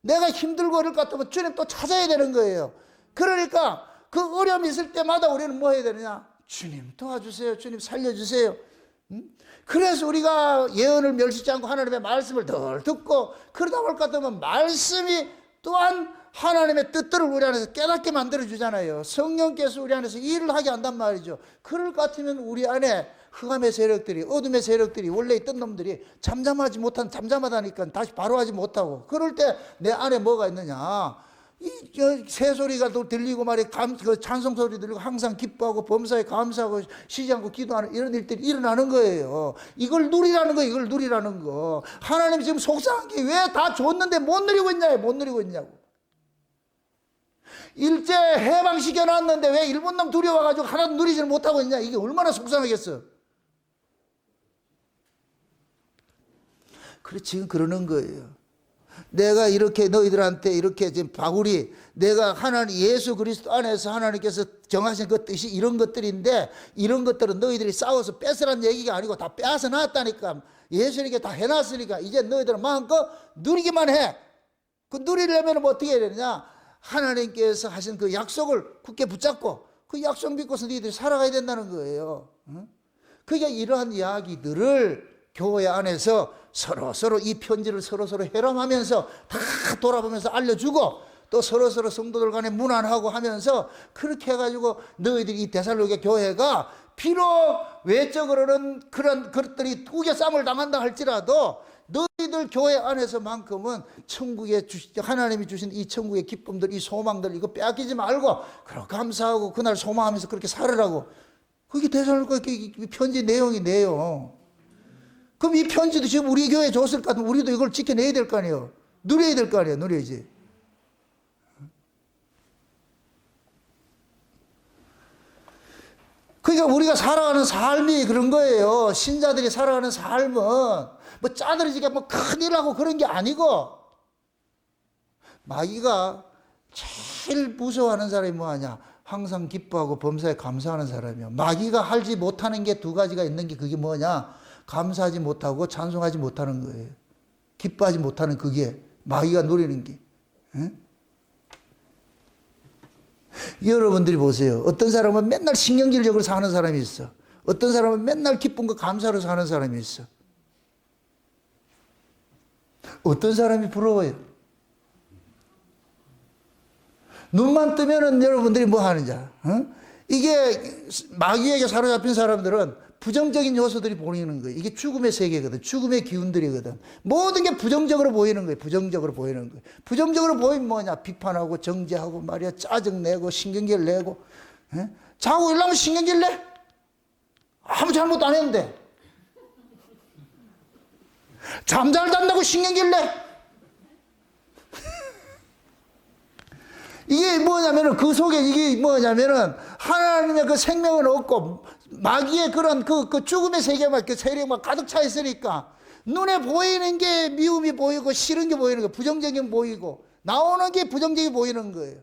내가 힘들고 어릴 것 같으면 주님 또 찾아야 되는 거예요. 그러니까 그 어려움이 있을 때마다 우리는 뭐 해야 되느냐? 주님 도와주세요. 주님 살려주세요. 그래서 우리가 예언을 멸시지 않고 하나님의 말씀을 늘 듣고, 그러다 볼 것 같으면 말씀이 또한 하나님의 뜻들을 우리 안에서 깨닫게 만들어주잖아요. 성령께서 우리 안에서 일을 하게 한단 말이죠. 그럴 것 같으면 우리 안에 흑암의 세력들이, 어둠의 세력들이, 원래 있던 놈들이 잠잠하다니까 다시 바로 하지 못하고, 그럴 때 내 안에 뭐가 있느냐? 이 새소리가 또 들리고 말이야, 찬송 소리 들리고 항상 기뻐하고 범사에 감사하고 쉬지 않고 기도하는 이런 일들이 일어나는 거예요. 이걸 누리라는 거, 이걸 누리라는 거. 하나님 지금 속상한 게 왜 다 줬는데 못 누리고 있냐고, 못 누리고 있냐고. 일제 해방시켜놨는데 왜 일본 놈 두려워가지고 하나도 누리지를 못하고 있냐. 이게 얼마나 속상하겠어. 그래, 지금 그러는 거예요. 내가 이렇게 너희들한테 이렇게 지금 바울이 내가 하나님 예수 그리스도 안에서 하나님께서 정하신 그 뜻이 이런 것들인데 이런 것들은 너희들이 싸워서 뺏으란 얘기가 아니고 다 빼앗아 놨다니까. 예수님께 다 해놨으니까 이제 너희들은 마음껏 누리기만 해. 그 누리려면 뭐 어떻게 해야 되느냐? 하나님께서 하신 그 약속을 굳게 붙잡고 그 약속 믿고서 너희들이 살아가야 된다는 거예요. 그러니까 이러한 이야기들을 교회 안에서 서로 이 편지를 서로 회람하면서 다 돌아보면서 알려주고 또 서로 성도들 간에 문안하고 하면서 그렇게 해가지고 너희들이 이 데살로니가 교회가 비록 외적으로는 그런 것들이 우겨쌈을 당한다 할지라도 너희들 교회 안에서만큼은 천국에 하나님이 주신 이 천국의 기쁨들, 이 소망들 이거 빼앗기지 말고 그렇게 감사하고 그날 소망하면서 그렇게 살으라고. 그게 데살로니가 편지 내용이네요. 그럼 이 편지도 지금 우리 교회에 줬을 것 같으면 우리도 이걸 지켜내야 될 거 아니에요. 누려야 될 거 아니에요. 누려야지. 그러니까 우리가 살아가는 삶이 그런 거예요. 신자들이 살아가는 삶은 뭐 짜들이지게 뭐 큰일하고 그런 게 아니고 마귀가 제일 무서워하는 사람이 뭐하냐? 항상 기뻐하고 범사에 감사하는 사람이요. 마귀가 하지 못하는 게 두 가지가 있는 게 그게 뭐냐? 감사하지 못하고 찬송하지 못하는 거예요. 기뻐하지 못하는 그게 마귀가 노리는 게. 에? 여러분들이 보세요. 어떤 사람은 맨날 신경질적으로 사는 사람이 있어. 어떤 사람은 맨날 기쁜 거 감사로 사는 사람이 있어. 어떤 사람이 부러워요? 눈만 뜨면은 여러분들이 뭐 하는지 알아? 이게 마귀에게 사로잡힌 사람들은 부정적인 요소들이 보이는 거예요. 이게 죽음의 세계거든. 죽음의 기운들이거든. 모든 게 부정적으로 보이는 거예요. 부정적으로 보이는 거예요. 부정적으로 보이면 뭐냐? 비판하고 정죄하고 말이야. 짜증내고 신경질 내고. 에? 자고 일어나면 신경질 내? 아무 잘못도 안 했는데. 잠 잘 잔다고 신경질 내? 이게 뭐냐면은 그 속에 이게 뭐냐면은 하나님의 그 생명은 없고 마귀의 그런 그 죽음의 세계만 그 세력만 가득 차 있으니까 눈에 보이는 게 미움이 보이고 싫은 게 보이는 거예요. 부정적인 게 보이고 나오는 게 부정적이 보이는 거예요.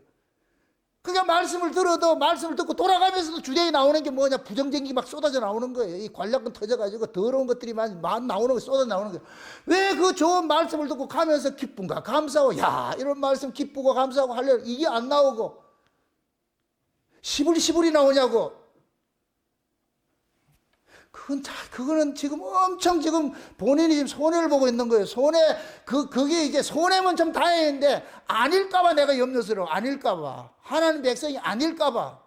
그러니까 말씀을 들어도 말씀을 듣고 돌아가면서도 주제에 나오는 게 뭐냐? 부정적인 게 막 쏟아져 나오는 거예요. 이 관략근 터져가지고 더러운 것들이 막 나오는 거 쏟아져 나오는 거예요. 왜 그 좋은 말씀을 듣고 가면서 기쁨과 감사하고 야 이런 말씀 기쁘고 감사하고 하려고 이게 안 나오고 시불이 나오냐고. 그거는 지금 엄청 지금 본인이 지금 손해를 보고 있는 거예요. 그게 이제 손해면 좀 다행인데, 아닐까봐 내가 염려스러워. 아닐까봐. 하나님 백성이 아닐까봐.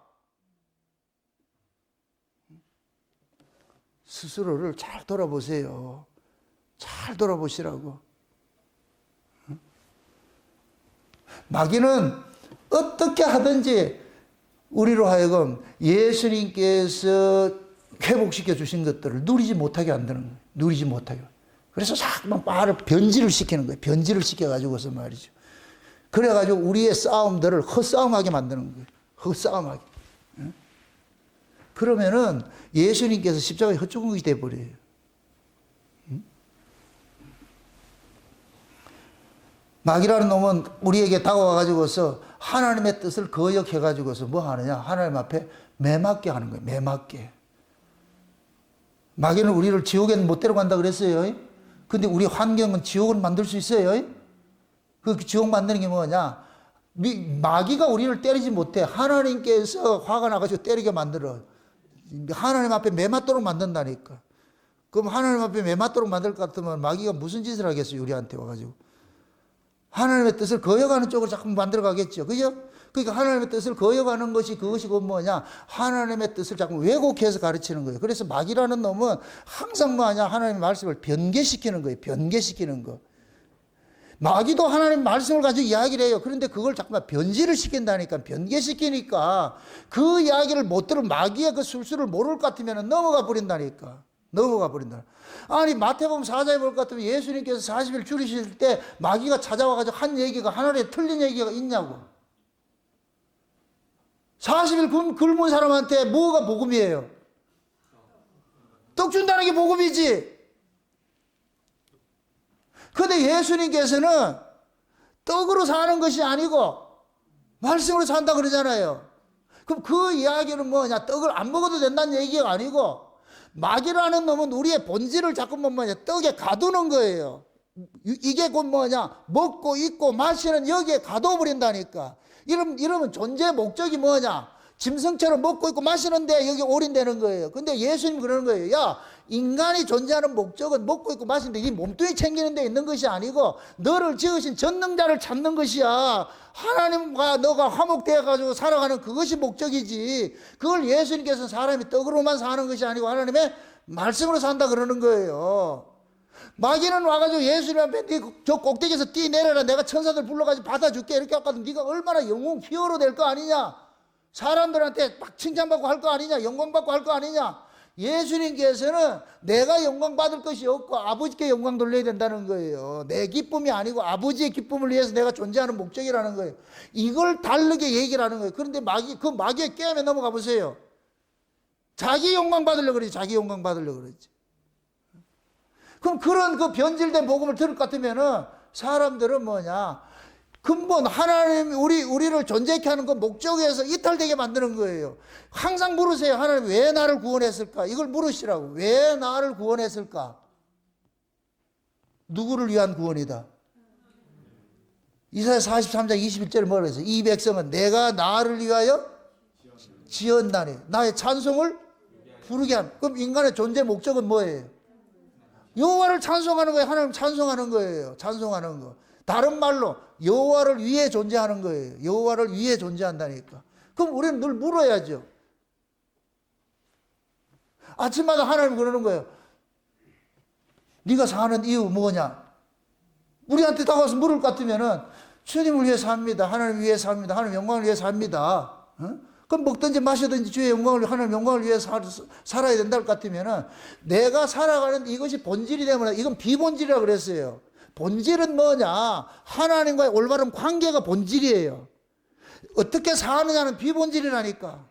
스스로를 잘 돌아보세요. 잘 돌아보시라고. 마귀는 어떻게 하든지 우리로 하여금 예수님께서 회복시켜 주신 것들을 누리지 못하게 만드는 거예요. 누리지 못하게. 그래서 자꾸만 말을 변질을 시키는 거예요. 변질을 시켜가지고서 말이죠. 그래가지고 우리의 싸움들을 헛싸움하게 만드는 거예요. 헛싸움하게. 그러면은 예수님께서 십자가에 헛죽은 것이 돼버려요. 마귀라는 놈은 우리에게 다가와가지고서 하나님의 뜻을 거역해가지고서 뭐 하느냐? 하나님 앞에 매맞게 하는 거예요. 매맞게. 마귀는 우리를 지옥에는 못 데려간다 그랬어요. 근데 우리 환경은 지옥을 만들 수 있어요. 그 지옥 만드는 게 뭐냐? 마귀가 우리를 때리지 못해. 하나님께서 화가 나가지고 때리게 만들어. 하나님 앞에 매맞도록 만든다니까. 그럼 하나님 앞에 매맞도록 만들 것 같으면 마귀가 무슨 짓을 하겠어요? 우리한테 와가지고. 하나님의 뜻을 거역하는 쪽으로 자꾸 만들어 가겠죠. 그죠? 그러니까 하나님의 뜻을 거역하는 것이 그것이 뭐냐? 하나님의 뜻을 자꾸 왜곡해서 가르치는 거예요. 그래서 마귀라는 놈은 항상 뭐냐? 하나님의 말씀을 변개시키는 거예요. 변개시키는 거. 마귀도 하나님 말씀을 가지고 이야기를 해요. 그런데 그걸 자꾸만 변질을 시킨다니까. 변개시키니까 그 이야기를 못 들으면 마귀의 그 술수를 모를 것 같으면 넘어가 버린다니까. 넘어가 버린다. 아니 마태복음 4장에 볼 것 같으면 예수님께서 40일 줄이실 때 마귀가 찾아와가지고 한 얘기가 하나님의 틀린 얘기가 있냐고. 40일 굶은 사람한테 뭐가 복음이에요? 떡 준다는 게 복음이지. 근데 예수님께서는 떡으로 사는 것이 아니고 말씀으로 산다 그러잖아요. 그럼 그 이야기는 뭐냐? 떡을 안 먹어도 된다는 얘기가 아니고 마귀라는 놈은 우리의 본질을 자꾸만 뭐냐? 떡에 가두는 거예요. 이게 곧 뭐냐? 먹고 입고 마시는 여기에 가둬버린다니까. 이러면 존재의 목적이 뭐냐? 짐승처럼 먹고 있고 마시는데 여기 올인되는 거예요. 근데 예수님 그러는 거예요. 야, 인간이 존재하는 목적은 먹고 있고 마시는데 이 몸뚱이 챙기는 데 있는 것이 아니고 너를 지으신 전능자를 찾는 것이야. 하나님과 너가 화목되어 가지고 살아가는 그것이 목적이지. 그걸 예수님께서 사람이 떡으로만 사는 것이 아니고 하나님의 말씀으로 산다 그러는 거예요. 마귀는 와가지고 예수님 앞에 저 꼭대기에서 뛰내려라, 내가 천사들 불러가지고 받아줄게 이렇게 하거든. 네가 얼마나 영웅 히어로 될 거 아니냐, 사람들한테 막 칭찬받고 할 거 아니냐, 영광받고 할 거 아니냐. 예수님께서는 내가 영광 받을 것이 없고 아버지께 영광 돌려야 된다는 거예요. 내 기쁨이 아니고 아버지의 기쁨을 위해서 내가 존재하는 목적이라는 거예요. 이걸 다르게 얘기를 하는 거예요. 그런데 그 마귀의 게임에 넘어가 보세요. 자기 영광 받으려고 그러지. 자기 영광 받으려고 그러지. 그럼 그런 그 변질된 복음을 들을 것 같으면은 사람들은 뭐냐? 근본 하나님 우리를 존재케 하는 그 목적에서 이탈되게 만드는 거예요. 항상 물으세요. 하나님 왜 나를 구원했을까? 이걸 물으시라고. 왜 나를 구원했을까? 누구를 위한 구원이다? 이사야 43장 21절에 뭐라고 했어요? 이 백성은 내가 나를 위하여 지었나니 나의 찬송을 부르게 함. 그럼 인간의 존재 목적은 뭐예요? 여호와를 찬송하는 거예요. 하나님 찬송하는 거예요. 찬송하는 거. 다른 말로 여호와를 위해 존재하는 거예요. 여호와를 위해 존재한다니까. 그럼 우리는 늘 물어야죠. 아침마다 하나님 그러는 거예요. 네가 사는 이유 뭐냐? 우리한테 다가와서 물을 것 같으면은 주님을 위해 삽니다. 하나님 위해 삽니다. 하나님 영광을 위해 삽니다. 그럼 먹든지 마시든지 주의 영광을, 하나님 영광을 위해 살아야 된다 할 것 같으면은 내가 살아가는 이것이 본질이 되면 이건 비본질이라 그랬어요. 본질은 뭐냐? 하나님과의 올바른 관계가 본질이에요. 어떻게 사느냐는 비본질이라니까.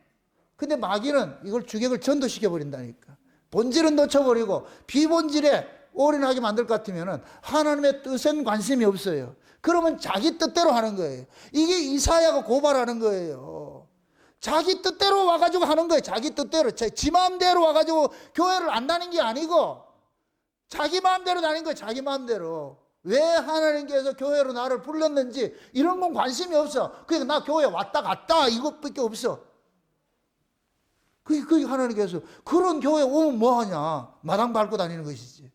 근데 마귀는 이걸 주객을 전도시켜 버린다니까. 본질은 놓쳐버리고 비본질에 올인하게 만들 것 같으면은 하나님의 뜻엔 관심이 없어요. 그러면 자기 뜻대로 하는 거예요. 이게 이사야가 고발하는 거예요. 자기 뜻대로 와가지고 하는 거예요. 자기 뜻대로. 지 마음대로 와가지고 교회를 안 다닌 게 아니고 자기 마음대로 다닌 거예요. 자기 마음대로. 왜 하나님께서 교회로 나를 불렀는지 이런 건 관심이 없어. 그러니까 나 교회 왔다 갔다 이것밖에 없어. 그게 하나님께서 그런 교회 오면 뭐하냐? 마당 밟고 다니는 것이지.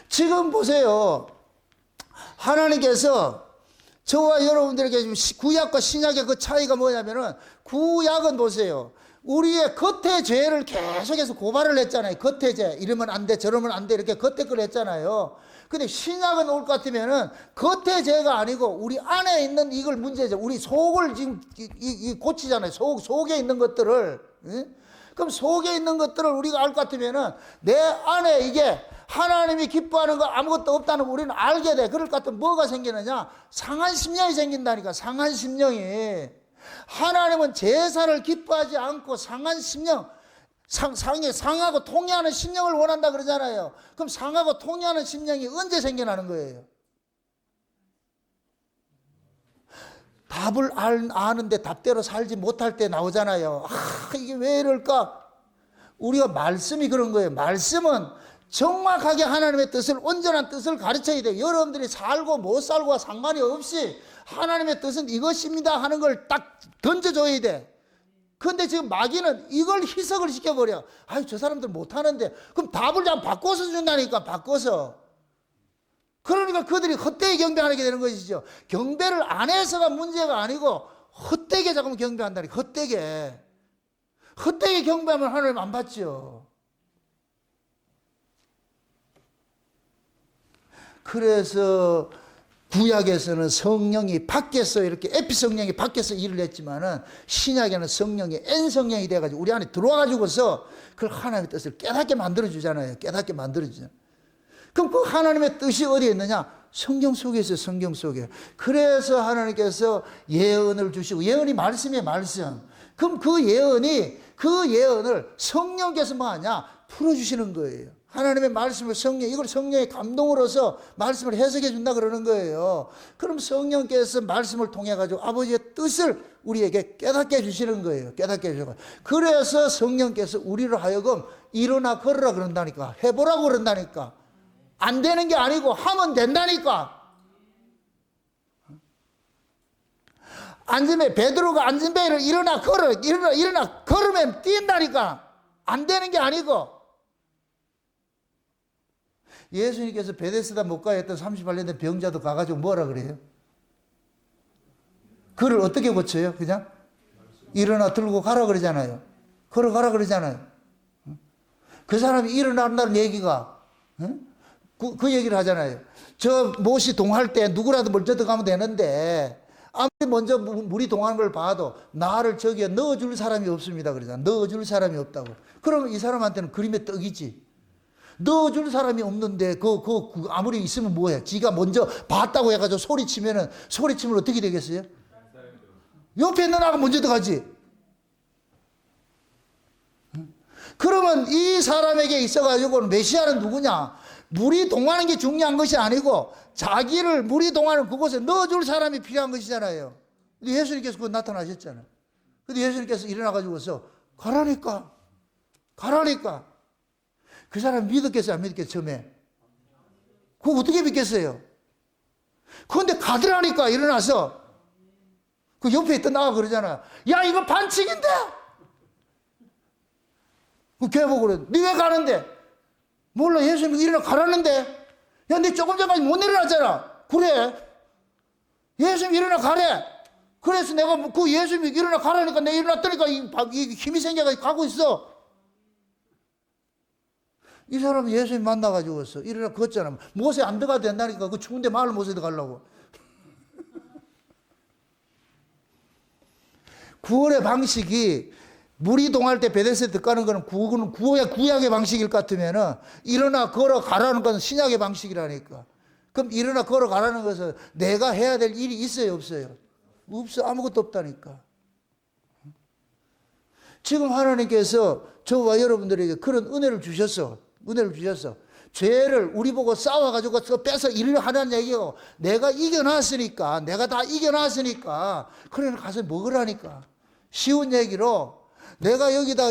지금 보세요. 하나님께서 저와 여러분들에게 지금 구약과 신약의 그 차이가 뭐냐면은 구약은 보세요. 우리의 겉의 죄를 계속해서 고발을 했잖아요. 겉의 죄. 이러면 안 돼, 저러면 안 돼. 이렇게 겉의 걸 했잖아요. 근데 신약은 올 것 같으면은 겉의 죄가 아니고 우리 안에 있는 이걸 문제죠. 우리 속을 지금 고치잖아요. 속에 있는 것들을. 그럼 속에 있는 것들을 우리가 알 것 같으면은 내 안에 이게 하나님이 기뻐하는 거 아무것도 없다는 거 우리는 알게 돼. 그럴 것 같으면 뭐가 생기느냐? 상한 심령이 생긴다니까. 상한 심령이. 하나님은 제사를 기뻐하지 않고 상한 심령, 상하고 통해하는 심령을 원한다 그러잖아요. 그럼 상하고 통해하는 심령이 언제 생겨나는 거예요? 답을 아는데 답대로 살지 못할 때 나오잖아요. 이게 왜 이럴까? 우리가 말씀이 그런 거예요. 말씀은 정확하게 하나님의 뜻을, 온전한 뜻을 가르쳐야 돼요. 여러분들이 살고 못 살고와 상관이 없이 하나님의 뜻은 이것입니다 하는 걸 딱 던져줘야 돼. 그런데 지금 마귀는 이걸 희석을 시켜버려. 아유, 저 사람들 못하는데. 그럼 답을 좀 바꿔서 준다니까, 바꿔서. 그러니까 그들이 헛되게 경배하게 되는 것이죠. 경배를 안 해서가 문제가 아니고 헛되게 자꾸 경배한다니까, 헛되게. 헛되게 경배하면 하나님 안 받죠. 그래서 구약에서는 성령이 밖에서 이렇게 에피 성령이 밖에서 일을 했지만은 신약에는 성령이 N 성령이 돼가지고 우리 안에 들어와가지고서 그걸 하나님의 뜻을 깨닫게 만들어주잖아요. 깨닫게 만들어주잖아요. 그럼 그 하나님의 뜻이 어디에 있느냐? 성경 속에 있어요. 성경 속에. 그래서 하나님께서 예언을 주시고, 예언이 말씀이에요. 말씀. 그럼 그 예언을 성령께서 뭐 하냐? 풀어주시는 거예요. 하나님의 말씀을 이걸 성령의 감동으로서 말씀을 해석해 준다 그러는 거예요. 그럼 성령께서 말씀을 통해 가지고 아버지의 뜻을 우리에게 깨닫게 해주시는 거예요. 깨닫게 해주시는 거예요. 그래서 성령께서 우리를 하여금 일어나 걸으라 그런다니까. 해보라고 그런다니까. 안 되는 게 아니고 하면 된다니까. 베드로가 안전벨을 일어나 걸으면 뛴다니까. 안 되는 게 아니고. 예수님께서 베데스다 못 가야 했던 38년 된 병자도 가가지고 뭐라 그래요? 그를 어떻게 고쳐요? 그냥 일어나 들고 가라 그러잖아요. 걸어가라 그러잖아요. 그 사람이 일어난다는 얘기가 그 얘기를 하잖아요. 저 못이 동할 때 누구라도 먼저 들어가면 되는데 아무리 먼저 물이 동하는 걸 봐도 나를 저기에 넣어줄 사람이 없습니다 그러잖아요. 넣어줄 사람이 없다고. 그러면 이 사람한테는 그림의 떡이지. 넣어줄 사람이 없는데 아무리 있으면 뭐해? 지가 먼저 봤다고 해가지고 소리치면 어떻게 되겠어요? 옆에 있는 아가 먼저 들어가지. 그러면 이 사람에게 있어가지고는 메시아는 누구냐? 물이 동하는 게 중요한 것이 아니고 자기를 물이 동하는 그곳에 넣어줄 사람이 필요한 것이잖아요. 근데 예수님께서 그거 나타나셨잖아요. 근데 예수님께서 일어나가지고서 가라니까. 그 사람 믿었겠어요? 안 믿었겠어요? 처음에. 그거 어떻게 믿겠어요? 그런데 가더라니까 일어나서. 그 옆에 있던 나가 그러잖아. 야 이거 반칙인데. 그 걔 보고 그래. 니 왜 가는데? 몰라 예수님이 일어나 가라는데. 야 니 조금 전까지 못 일어났잖아. 그래. 예수님이 일어나 가래. 그래서 내가 그 예수님이 일어나 가라니까 내가 일어났더니까 이 힘이 생겨가지고 가고 있어. 이 사람은 예수님 만나가지고서 일어나 걷잖아. 못에 안 들어가도 된다니까. 그 추운데 마을 못에 들어가려고. 구원의 방식이 물이 동할 때 베데스다 가는 거는 구약의 방식일 것 같으면은 일어나 걸어가라는 것은 신약의 방식이라니까. 그럼 일어나 걸어가라는 것은 내가 해야 될 일이 있어요, 없어요? 없어. 아무것도 없다니까. 지금 하나님께서 저와 여러분들에게 그런 은혜를 주셨어. 죄를 우리 보고 싸워가지고 뺏어 일을 하는 얘기고 내가 이겨놨으니까 내가 다 이겨놨으니까 그러니까 가서 먹으라니까. 쉬운 얘기로 내가 여기다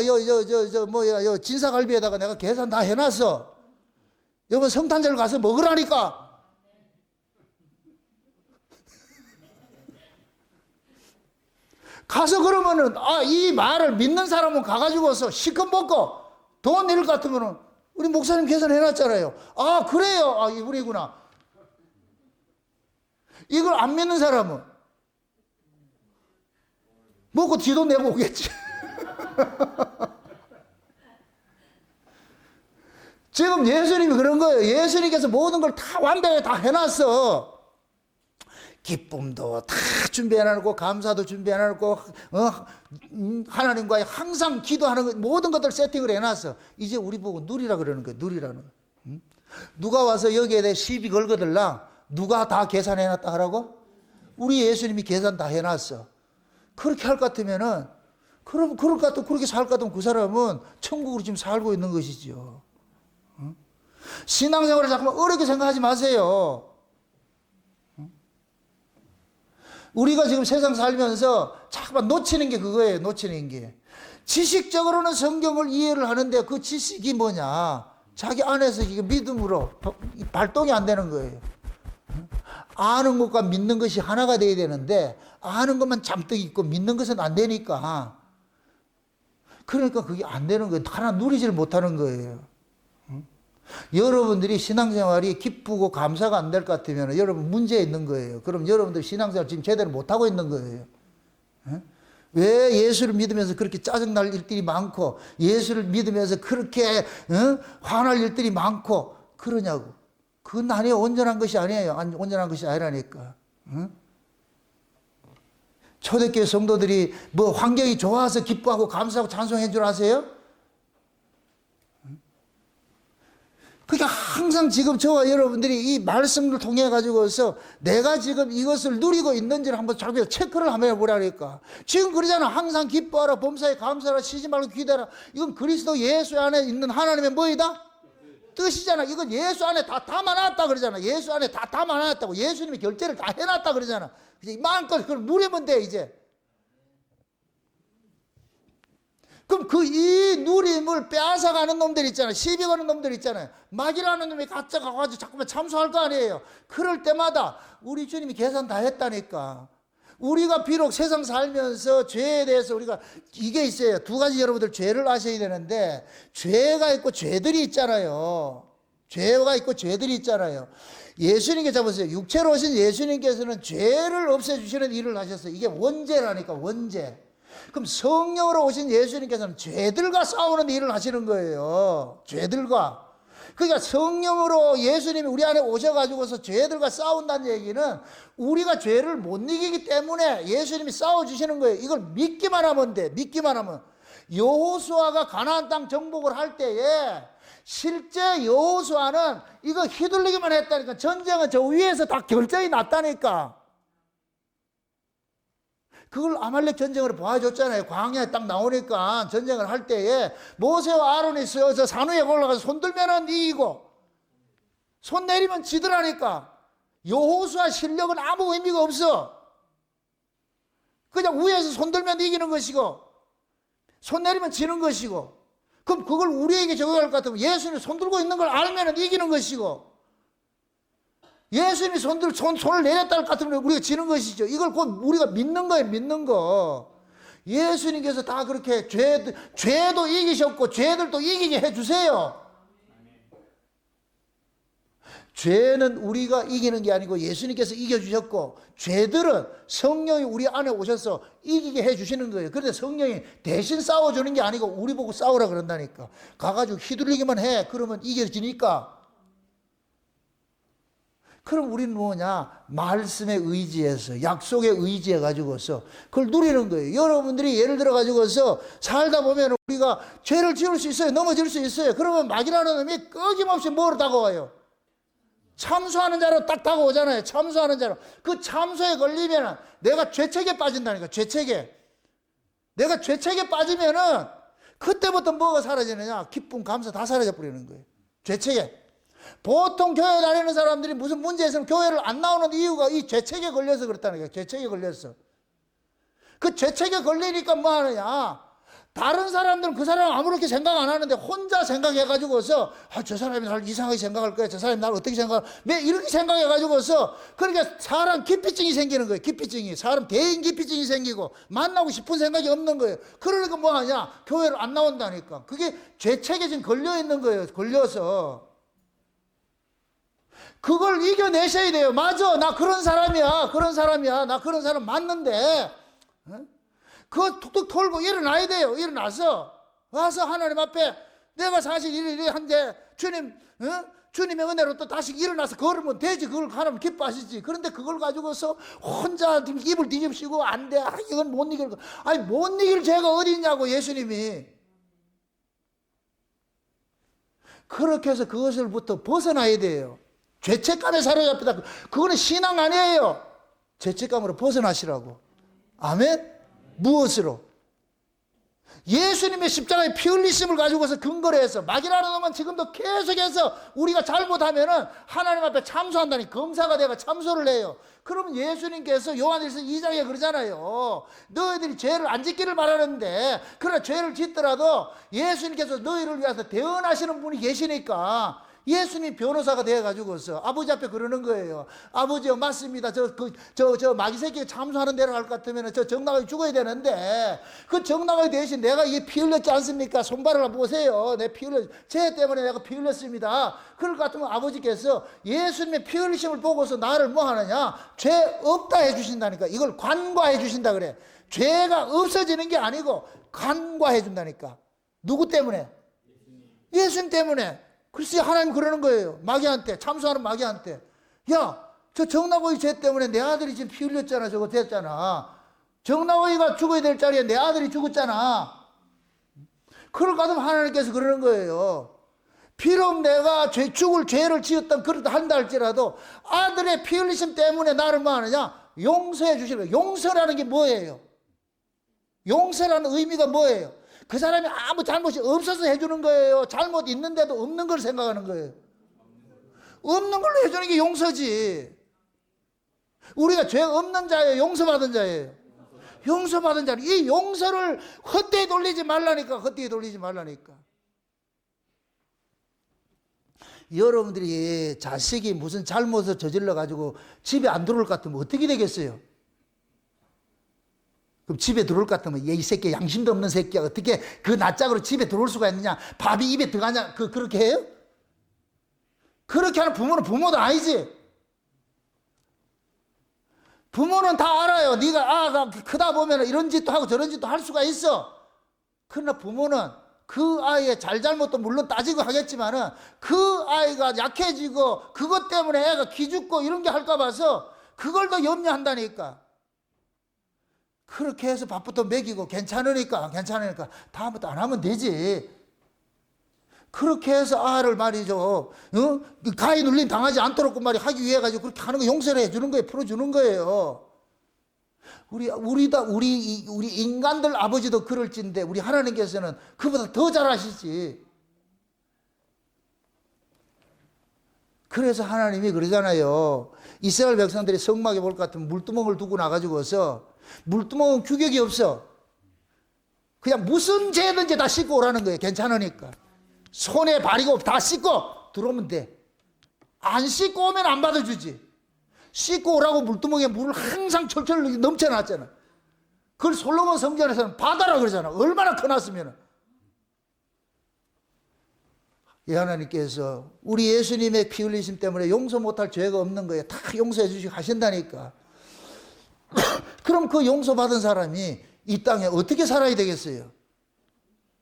진사갈비에다가 내가 계산 다 해놨어. 여러분 성탄절 가서 먹으라니까. 가서 그러면은 이 말을 믿는 사람은 가가지고서 실컷 먹고 돈 낼 것 같으면은 우리 목사님 계산해놨잖아요. 그래요. 이분이구나. 이걸 안 믿는 사람은 먹고 뒤도 내고 오겠지. 지금 예수님이 그런 거예요. 예수님께서 모든 걸 다 완벽하게 다 해놨어. 기쁨도 다 준비해놨고 감사도 해놨고 하나님과의 항상 기도하는 모든 것들 세팅을 해놨어. 이제 우리 보고 누리라 그러는 거예요. 누리라는 거예요. 누가 와서 여기에 대해 시비 걸거들라 누가 다 계산해놨다 하라고? 우리 예수님이 계산 다 해놨어. 그렇게 할 것 같으면은 그렇게 살 것 같으면 그 사람은 천국으로 지금 살고 있는 것이죠. 신앙생활을 자꾸만 어렵게 생각하지 마세요. 우리가 지금 세상 살면서 자꾸만 놓치는 게 그거예요. 놓치는 게. 지식적으로는 성경을 이해를 하는데 그 지식이 뭐냐. 자기 안에서 이게 믿음으로 발동이 안 되는 거예요. 아는 것과 믿는 것이 하나가 돼야 되는데 아는 것만 잠뜩 있고 믿는 것은 안 되니까. 그러니까 그게 안 되는 거예요. 하나 누리지를 못하는 거예요. 여러분들이 신앙생활이 기쁘고 감사가 안 될 것 같으면 여러분 문제 있는 거예요. 그럼 여러분들 신앙생활 지금 제대로 못하고 있는 거예요. 왜 예수를 믿으면서 그렇게 짜증날 일들이 많고 예수를 믿으면서 그렇게 화날 일들이 많고 그러냐고. 그건 아니에요. 온전한 것이 아니에요. 온전한 것이 아니라니까. 초대교회 성도들이 뭐 환경이 좋아서 기뻐하고 감사하고 찬송한 줄 아세요? 그러니까 항상 지금 저와 여러분들이 이 말씀을 통해 가지고서 내가 지금 이것을 누리고 있는지를 한번 잘 체크를 한번 해보라니까. 지금 그러잖아. 항상 기뻐하라, 범사에 감사하라, 쉬지 말고 기도하라. 이건 그리스도 예수 안에 있는 하나님의 뭐이다? 뜻이잖아. 이건 예수 안에 다 담아놨다 그러잖아. 예수 안에 다 담아놨다고. 예수님이 결제를 다 해놨다 그러잖아. 이제 마음껏 그걸 누리면 돼 이제. 그럼 그 이 누림을 빼앗아가는 놈들 있잖아요. 시비 거는 놈들 있잖아요. 막이라는 놈이 가짜 가가지고 자꾸만 참소할 거 아니에요. 그럴 때마다 우리 주님이 계산 다 했다니까. 우리가 비록 세상 살면서 죄에 대해서 우리가 이게 있어요. 두 가지 여러분들 죄를 아셔야 되는데, 죄가 있고 죄들이 있잖아요. 죄가 있고 죄들이 있잖아요. 예수님께 잡으세요. 육체로 오신 예수님께서는 죄를 없애주시는 일을 하셨어요. 이게 원죄라니까, 원죄. 그럼 성령으로 오신 예수님께서는 죄들과 싸우는 일을 하시는 거예요. 죄들과. 그러니까 성령으로 예수님이 우리 안에 오셔가지고서 죄들과 싸운다는 얘기는 우리가 죄를 못 이기기 때문에 예수님이 싸워주시는 거예요. 이걸 믿기만 하면 돼. 믿기만 하면. 여호수아가 가나안 땅 정복을 할 때에 실제 여호수아는 이거 휘둘리기만 했다니까. 전쟁은 저 위에서 다 결정이 났다니까. 그걸 아말렉 전쟁으로 보여줬잖아요. 광야에 딱 나오니까 전쟁을 할 때에 모세와 아론이 저 산 위에 올라가서 손 들면은 이기고 손 내리면 지더라니까. 여호수아 실력은 아무 의미가 없어. 그냥 위에서 손 들면 이기는 것이고 손 내리면 지는 것이고. 그럼 그걸 우리에게 적용할 것 같으면 예수님이 손 들고 있는 걸 알면 이기는 것이고, 예수님이 손을 내렸다 할 것 같으면 우리가 지는 것이죠. 이걸 곧 우리가 믿는 거예요, 믿는 거. 예수님께서 다 그렇게 죄도 이기셨고 죄들도 이기게 해주세요. 죄는 우리가 이기는 게 아니고 예수님께서 이겨주셨고, 죄들은 성령이 우리 안에 오셔서 이기게 해주시는 거예요. 그런데 성령이 대신 싸워주는 게 아니고 우리 보고 싸우라 그런다니까. 가가지고 휘둘리기만 해. 그러면 이겨지니까. 그럼 우리는 뭐냐? 말씀에 의지해서, 약속에 의지해 가지고서 그걸 누리는 거예요. 여러분들이 예를 들어 가지고서 살다 보면 우리가 죄를 지을 수 있어요. 넘어질 수 있어요. 그러면 마귀라는 놈이 끊임없이 뭐로 다가와요? 참소하는 자로 딱 다가오잖아요. 참소하는 자로. 그 참소에 걸리면 내가 죄책에 빠진다니까. 죄책에. 내가 죄책에 빠지면은 그때부터 뭐가 사라지느냐? 기쁨, 감사 다 사라져 버리는 거예요. 죄책에. 보통 교회 다니는 사람들이 무슨 문제 있으면 교회를 안 나오는 이유가 이 죄책에 걸려서 그렇다는 거예요. 죄책에 걸려서. 그 죄책에 걸리니까 뭐 하느냐? 다른 사람들은 그 사람 아무렇게 생각 안 하는데 혼자 생각해가지고서 저 사람이 나를 이상하게 생각할 거야. 저 사람이 나를 어떻게 생각할 거야. 왜 이렇게 생각해가지고서 그러니까 사람 기피증이 생기는 거예요. 기피증이. 사람 대인 기피증이 생기고 만나고 싶은 생각이 없는 거예요. 그러니까 뭐 하냐? 교회를 안 나온다니까. 그게 죄책에 지금 걸려있는 거예요. 걸려서. 그걸 이겨내셔야 돼요. 맞아. 나 그런 사람이야. 그런 사람이야. 나 그런 사람 맞는데. 그거 툭툭 털고 일어나야 돼요. 일어나서. 와서 하나님 앞에 내가 사실 이리 한데 주님, 주님의 은혜로 또 다시 일어나서 걸으면 되지. 그걸 하나님 기뻐하시지. 그런데 그걸 가지고서 혼자 입을 뒤집시고 안 돼. 이건 못 이길 거. 아니, 못 이길 죄가 어디 있냐고, 예수님이. 그렇게 해서 그것을부터 벗어나야 돼요. 죄책감에 사로잡히다. 그거는 신앙 아니에요. 죄책감으로 벗어나시라고. 아멘? 무엇으로? 예수님의 십자가의 피 흘리심을 가지고서 근거로 해서. 마귀라는 놈은 지금도 계속해서 우리가 잘못하면은 하나님 앞에 참소한다니, 검사가 내가 참소를 해요. 그러면 예수님께서 요한일서 2장에 그러잖아요. 너희들이 죄를 안 짓기를 바라는데, 그러나 죄를 짓더라도 예수님께서 너희를 위해서 대언하시는 분이 계시니까 예수님 변호사가 되어가지고서 아버지 앞에 그러는 거예요. 아버지요, 맞습니다. 저 마귀 새끼가 참소하는 대로 할 것 같으면 저 정나가이 죽어야 되는데, 그 정나가이 대신 내가 이게 피 흘렸지 않습니까? 손발을 보세요. 내 피 흘렸, 죄 때문에 내가 피 흘렸습니다. 그럴 것 같으면 아버지께서 예수님의 피 흘리심을 보고서 나를 뭐 하느냐? 죄 없다 해주신다니까. 이걸 관과해 주신다 그래. 죄가 없어지는 게 아니고 관과해 준다니까. 누구 때문에? 예수님 때문에. 글쎄, 하나님 그러는 거예요. 마귀한테, 참소하는 마귀한테. 야, 저 정나고이 죄 때문에 내 아들이 지금 피 흘렸잖아. 저거 됐잖아. 정나고이가 죽어야 될 자리에 내 아들이 죽었잖아. 그럴 것 같으면 하나님께서 그러는 거예요. 비록 내가 죽을 죄를 지었던 그렇다 한다 할지라도 아들의 피 흘리심 때문에 나를 뭐 하느냐? 용서해 주시는 거예요. 용서라는 게 뭐예요? 용서라는 의미가 뭐예요? 그 사람이 아무 잘못이 없어서 해주는 거예요? 잘못 있는데도 없는 걸 생각하는 거예요? 없는 걸로 해주는 게 용서지. 우리가 죄 없는 자예요? 용서받은 자예요? 용서받은 자는 이 용서를 헛되이 돌리지 말라니까. 헛되이 돌리지 말라니까. 여러분들이 자식이 무슨 잘못을 저질러 가지고 집에 안 들어올 것 같으면 어떻게 되겠어요? 그럼 집에 들어올 것 같으면 이 새끼 양심도 없는 새끼야 어떻게 그 낯짝으로 집에 들어올 수가 있느냐? 밥이 입에 들어가냐? 그렇게 해요? 그렇게 하는 부모는 부모도 아니지. 부모는 다 알아요. 네가 크다 보면 이런 짓도 하고 저런 짓도 할 수가 있어. 그러나 부모는 그 아이의 잘잘못도 물론 따지고 하겠지만은 그 아이가 약해지고 그것 때문에 애가 기죽고 이런 게 할까 봐서 그걸 더 염려한다니까. 그렇게 해서 밥부터 먹이고 괜찮으니까 다음부터 안 하면 되지. 그렇게 해서 아를 말이죠. 가히 눌림 당하지 않도록 말이 하기 위해 가지고 그렇게 하는 거 용서를 해주는 거예요. 풀어주는 거예요. 우리 인간들 아버지도 그럴진데 우리 하나님께서는 그보다 더 잘하시지. 그래서 하나님이 그러잖아요. 이스라엘 백성들이 성막에 볼 것 같으면 물두멍을 두고 나가지고서 물두멍은 규격이 없어. 그냥 무슨 죄든지 다 씻고 오라는 거예요. 괜찮으니까. 손에 바리고 다 씻고 들어오면 돼. 안 씻고 오면 안 받아주지. 씻고 오라고 물두멍에 물을 항상 철철 넘쳐놨잖아. 그걸 솔로몬 성전에서는 바다라 그러잖아. 얼마나 커놨으면. 이 하나님께서 우리 예수님의 피 흘리심 때문에 용서 못할 죄가 없는 거예요. 다 용서해 주시고 하신다니까. 그럼 그 용서받은 사람이 이 땅에 어떻게 살아야 되겠어요?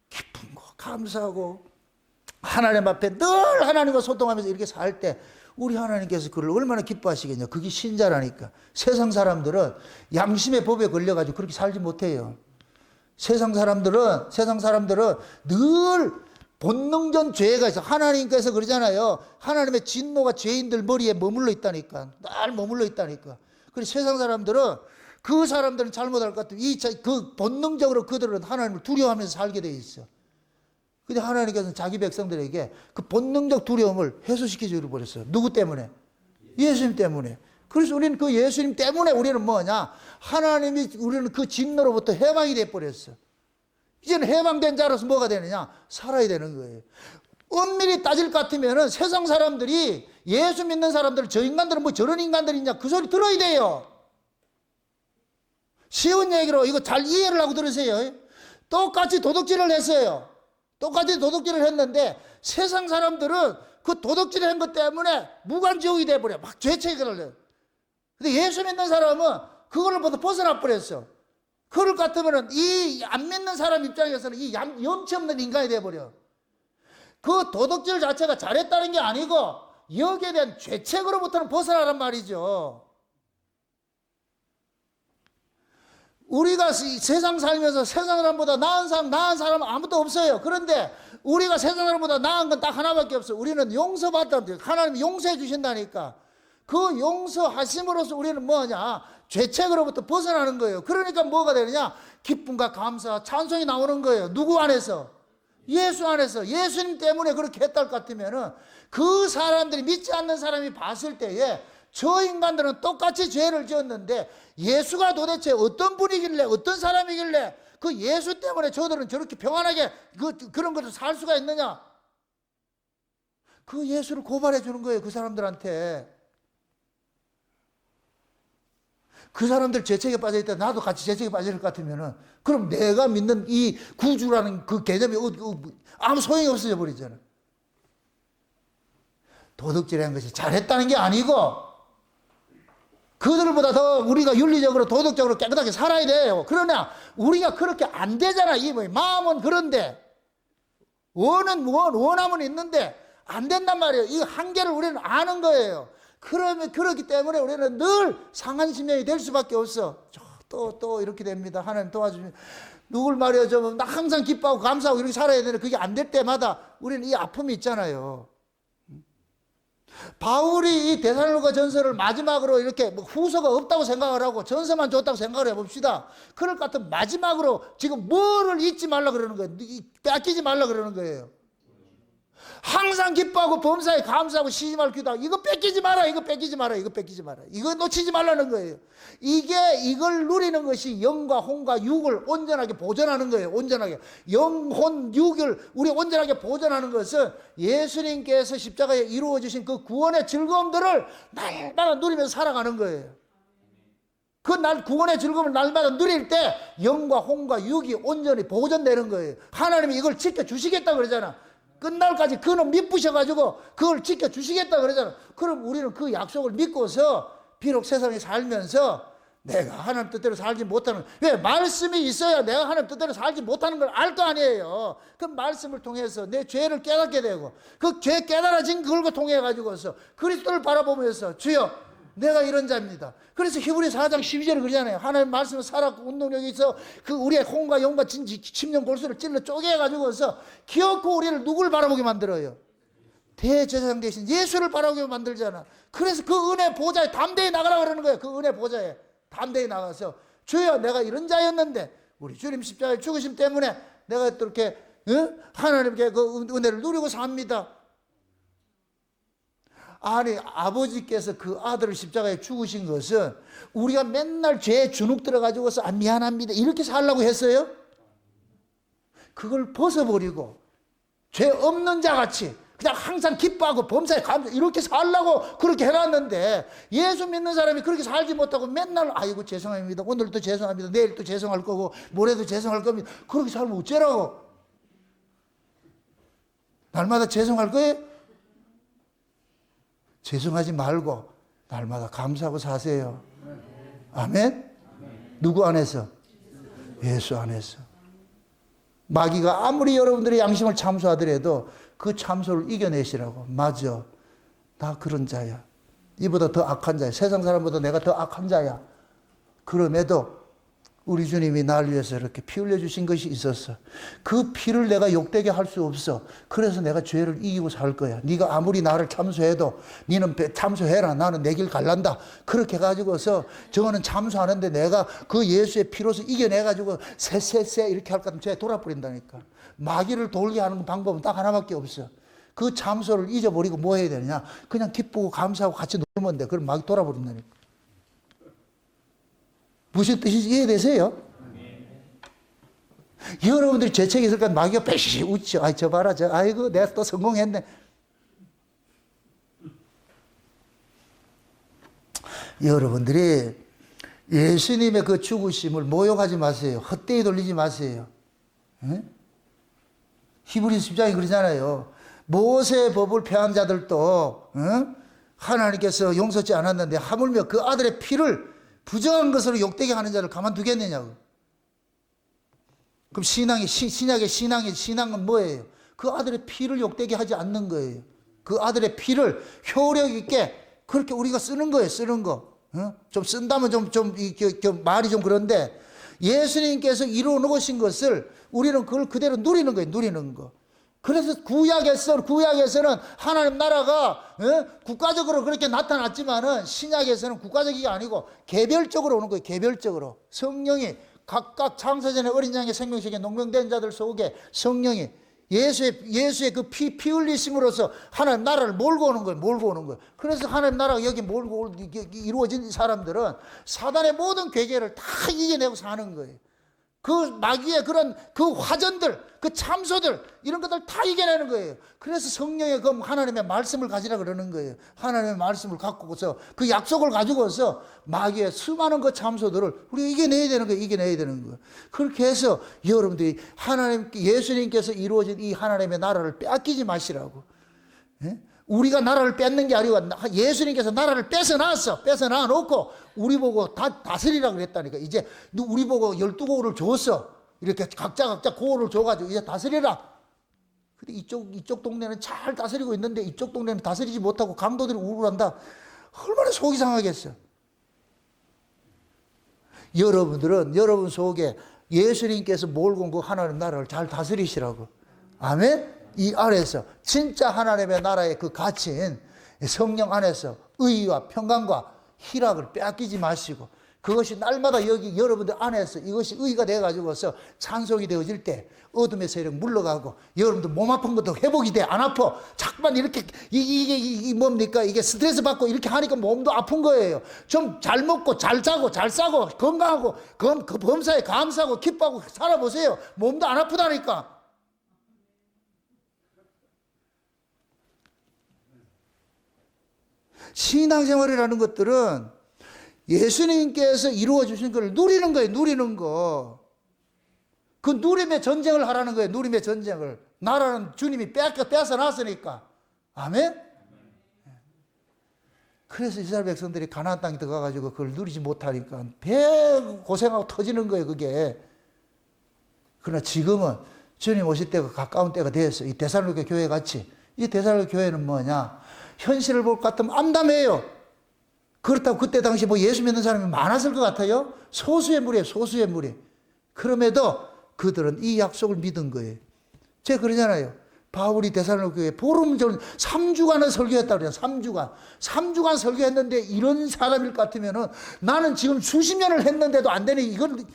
기쁜 거 감사하고 하나님 앞에 늘 하나님과 소통하면서 이렇게 살 때 우리 하나님께서 그를 얼마나 기뻐하시겠냐. 그게 신자라니까. 세상 사람들은 양심의 법에 걸려가지고 그렇게 살지 못해요. 세상 사람들은 늘 본능전 죄가 있어. 하나님께서 그러잖아요. 하나님의 진노가 죄인들 머리에 머물러 있다니까. 늘 머물러 있다니까. 그래서 세상 사람들은 그 사람들은 잘못할 것 같으면 그 본능적으로 그들은 하나님을 두려워하면서 살게 돼 있어. 근데 하나님께서는 자기 백성들에게 그 본능적 두려움을 해소시켜 버렸어요. 누구 때문에? 예수님 때문에. 그래서 우리는 그 예수님 때문에 우리는 뭐냐? 하나님이 우리는 그 진노로부터 해방이 돼 버렸어. 이제는 해방된 자로서 뭐가 되느냐? 살아야 되는 거예요. 엄밀히 따질 것 같으면은 세상 사람들이 예수 믿는 사람들, 저 인간들은 뭐 저런 인간들이냐? 그 소리 들어야 돼요. 쉬운 얘기로 이거 잘 이해를 하고 들으세요. 똑같이 도둑질을 했어요. 똑같이 도둑질을 했는데 세상 사람들은 그 도둑질을 한 것 때문에 무간지옥이 돼버려. 막 죄책을 해요. 근데 예수 믿는 사람은 그걸로부터 벗어나 버렸어. 그럴 것 같으면 이 안 믿는 사람 입장에서는 이 염치 없는 인간이 돼버려. 그 도둑질 자체가 잘했다는 게 아니고 여기에 대한 죄책으로부터는 벗어나란 말이죠. 우리가 세상 살면서 세상 사람보다 나은 사람은 아무도 없어요. 그런데 우리가 세상 사람보다 나은 건 딱 하나밖에 없어요. 우리는 용서받다. 하나님이 용서해 주신다니까. 그 용서하심으로써 우리는 뭐냐? 죄책으로부터 벗어나는 거예요. 그러니까 뭐가 되느냐? 기쁨과 감사, 찬송이 나오는 거예요. 누구 안에서? 예수 안에서. 예수님 때문에 그렇게 했다 것 같으면은 그 사람들이 믿지 않는 사람이 봤을 때에 저 인간들은 똑같이 죄를 지었는데 예수가 도대체 어떤 분이길래 어떤 사람이길래 그 예수 때문에 저들은 저렇게 평안하게 그런 것을 살 수가 있느냐? 그 예수를 고발해 주는 거예요. 그 사람들한테. 그 사람들 죄책에 빠져있다 나도 같이 죄책에 빠질 것 같으면은 그럼 내가 믿는 이 구주라는 그 개념이 아무 소용이 없어져 버리잖아. 도둑질한 것이 잘했다는 게 아니고 그들보다 더 우리가 윤리적으로 도덕적으로 깨끗하게 살아야 돼요. 그러나 우리가 그렇게 안 되잖아. 이 마음은 그런데 원함은 있는데 안 된단 말이에요. 이 한계를 우리는 아는 거예요. 그렇기 때문에 우리는 늘 상한 심령이 될 수밖에 없어. 또 이렇게 됩니다. 하나님 도와주면 누굴 말이야 좀 나 항상 기뻐하고 감사하고 이렇게 살아야 되는데 그게 안 될 때마다 우리는 이 아픔이 있잖아요. 바울이 이 데살로니가 전서를 마지막으로 이렇게 뭐 후서가 없다고 생각을 하고 전서만 줬다고 생각을 해봅시다. 그럴 것 같으면 마지막으로 지금 뭐를 잊지 말라 그러는 거예요. 뺏기지 말라 그러는 거예요. 항상 기뻐하고 범사에 감사하고 쉬지 말고 기도하고 이거 뺏기지 마라, 이거 뺏기지 마라, 이거 뺏기지 마라, 이거 놓치지 말라는 거예요. 이걸 누리는 것이 영과 혼과 육을 온전하게 보존하는 거예요. 온전하게 영, 혼, 육을 우리 온전하게 보존하는 것은 예수님께서 십자가에 이루어 주신 그 구원의 즐거움들을 날마다 누리면서 살아가는 거예요. 그 구원의 즐거움을 날마다 누릴 때 영과 혼과 육이 온전히 보존되는 거예요. 하나님이 이걸 지켜주시겠다 그러잖아. 끝날까지 그는 믿으셔가지고 그걸 지켜주시겠다 그러잖아. 그럼 우리는 그 약속을 믿고서 비록 세상에 살면서 내가 하나님 뜻대로 살지 못하는, 왜? 말씀이 있어야 내가 하나님 뜻대로 살지 못하는 걸 알 거 아니에요. 그 말씀을 통해서 내 죄를 깨닫게 되고 그 죄 깨달아진 그걸 통해 가지고서 그리스도를 바라보면서 주여 내가 이런 자입니다. 그래서 히브리서 4장 12절에 그러잖아요. 하나님 말씀을 살았고 운동력이 있어 그 우리의 혼과 영과 심령 골수를 찔러 쪼개가지고서 기어코 우리를 누굴 바라보게 만들어요? 대제사장 대신 예수를 바라보게 만들잖아. 그래서 그 은혜 보좌에 담대히 나가라 그러는 거예요. 그 은혜 보좌에 담대히 나가서 주여 내가 이런 자였는데 우리 주님 십자가의 죽으심 때문에 내가 또 이렇게 하나님께 그 은혜를 누리고 삽니다. 아니 아버지께서 그 아들을 십자가에 죽으신 것은 우리가 맨날 죄에 주눅 들어가지고서 미안합니다 이렇게 살라고 했어요? 그걸 벗어버리고 죄 없는 자같이 그냥 항상 기뻐하고 범사에 감사 이렇게 살라고 그렇게 해놨는데 예수 믿는 사람이 그렇게 살지 못하고 맨날 아이고 죄송합니다 오늘도 죄송합니다 내일 또 죄송할 거고 모레도 죄송할 겁니다. 그렇게 살면 어쩌라고? 날마다 죄송할 거예요? 죄송하지 말고 날마다 감사하고 사세요. 아멘? 누구 안에서? 예수 안에서. 마귀가 아무리 여러분들의 양심을 참소하더라도 그 참소를 이겨내시라고. 맞아. 나 그런 자야. 이보다 더 악한 자야. 세상 사람보다 내가 더 악한 자야. 그럼에도 우리 주님이 나를 위해서 이렇게 피 흘려주신 것이 있었어. 그 피를 내가 욕되게 할 수 없어. 그래서 내가 죄를 이기고 살 거야. 네가 아무리 나를 참소해도 너는 참소해라. 나는 내 길 갈란다. 그렇게 가지고서 저거는 참소하는데 내가 그 예수의 피로서 이겨내가지고 쎄 이렇게 할 것 같으면 죄 돌아버린다니까. 마귀를 돌게 하는 방법은 딱 하나밖에 없어. 그 참소를 잊어버리고 뭐 해야 되느냐. 그냥 기쁘고 감사하고 같이 놀면 돼. 그럼 마귀 돌아버린다니까. 무슨 뜻인지 이해되세요? 여러분들이 죄책이 있을까 마귀가 빼시 웃죠. 아이 저 봐라 아이고 내가 또 성공했네. 여러분들이 예수님의 그 죽으심을 모욕하지 마세요. 헛되이 돌리지 마세요. 히브리서 10장이 그러잖아요. 모세의 법을 폐한 자들도 하나님께서 용서치 않았는데 하물며 그 아들의 피를 부정한 것으로 욕되게 하는 자를 가만두겠느냐고. 그럼 신약의 신앙은 뭐예요? 그 아들의 피를 욕되게 하지 않는 거예요. 그 아들의 피를 효력 있게 그렇게 우리가 쓰는 거예요. 쓰는 거. 좀 쓴다면 말이 좀 그런데 예수님께서 이루어 놓으신 것을 우리는 그걸 그대로 누리는 거예요. 누리는 거. 그래서 구약에서는 하나님 나라가 국가적으로 그렇게 나타났지만은 신약에서는 국가적이 아니고 개별적으로 오는 거예요. 개별적으로. 성령이 각각 창세전에 어린 양의 생명식에 농명된 자들 속에 성령이 예수의 그 피 흘리심으로써 하나님 나라를 몰고 오는 거예요. 몰고 오는 거예요. 그래서 하나님 나라가 여기 몰고 이루어진 사람들은 사단의 모든 괴계를 다 이겨내고 사는 거예요. 그 마귀의 그런 그 화전들, 그 참소들 이런 것들 다 이겨내는 거예요. 그래서 성령의 그 하나님의 말씀을 가지라 그러는 거예요. 하나님의 말씀을 갖고서 그 약속을 가지고서 마귀의 수많은 그 참소들을 우리가 이겨내야 되는 거예요. 이겨내야 되는 거예요. 그렇게 해서 여러분들이 예수님께서 이루어진 이 하나님의 나라를 빼앗기지 마시라고. 예? 우리가 나라를 뺏는 게 아니고 예수님께서 나라를 뺏어놔 놓고 우리 보고 다스리라고 그랬다니까. 이제 우리 보고 12고을을 줬어. 이렇게 각자 고을을 줘가지고 이제 다스리라. 근데 이쪽 동네는 잘 다스리고 있는데 이쪽 동네는 다스리지 못하고 강도들이 우울한다. 얼마나 속이 상하겠어. 여러분들은 여러분 속에 예수님께서 몰고 온 그 하나님 나라를 잘 다스리시라고. 아멘? 이 안에서 진짜 하나님의 나라의 그 가치인 성령 안에서 의와 평강과 희락을 빼앗기지 마시고, 그것이 날마다 여기 여러분들 안에서 이것이 의가 되어가지고서 찬송이 되어질 때 어둠의 세력 물러가고, 여러분들 몸 아픈 것도 회복이 돼. 안 아파. 자꾸만 이렇게 이게 뭡니까? 이게 스트레스 받고 이렇게 하니까 몸도 아픈 거예요. 좀 잘 먹고 잘 자고 잘 싸고 건강하고 그 범사에 감사하고 기뻐하고 살아보세요. 몸도 안 아프다니까. 신앙생활이라는 것들은 예수님께서 이루어 주신 걸 누리는 거예요. 누리는 거. 그 누림의 전쟁을 하라는 거예요. 누림의 전쟁을. 나라는 주님이 뺏어 놨으니까. 아멘? 그래서 이스라엘 백성들이 가나안 땅에 들어가가지고 그걸 누리지 못하니까 배 고생하고 터지는 거예요. 그게. 그러나 지금은 주님 오실 때가 가까운 때가 되었어요. 이 데살로니가 교회 같이. 이 데살로니가 교회는 뭐냐? 현실을 볼 것 같으면 암담해요. 그렇다고 그때 당시 뭐 예수 믿는 사람이 많았을 것 같아요? 소수의 무리예요, 소수의 무리. 그럼에도 그들은 이 약속을 믿은 거예요. 제가 그러잖아요. 바울이 데살로니가 교회에 보름 전 3주간을 설교했다고 그래요. 3주간. 3주간 설교했는데 이런 사람일 것 같으면은 나는 지금 수십 년을 했는데도 안 되니 이건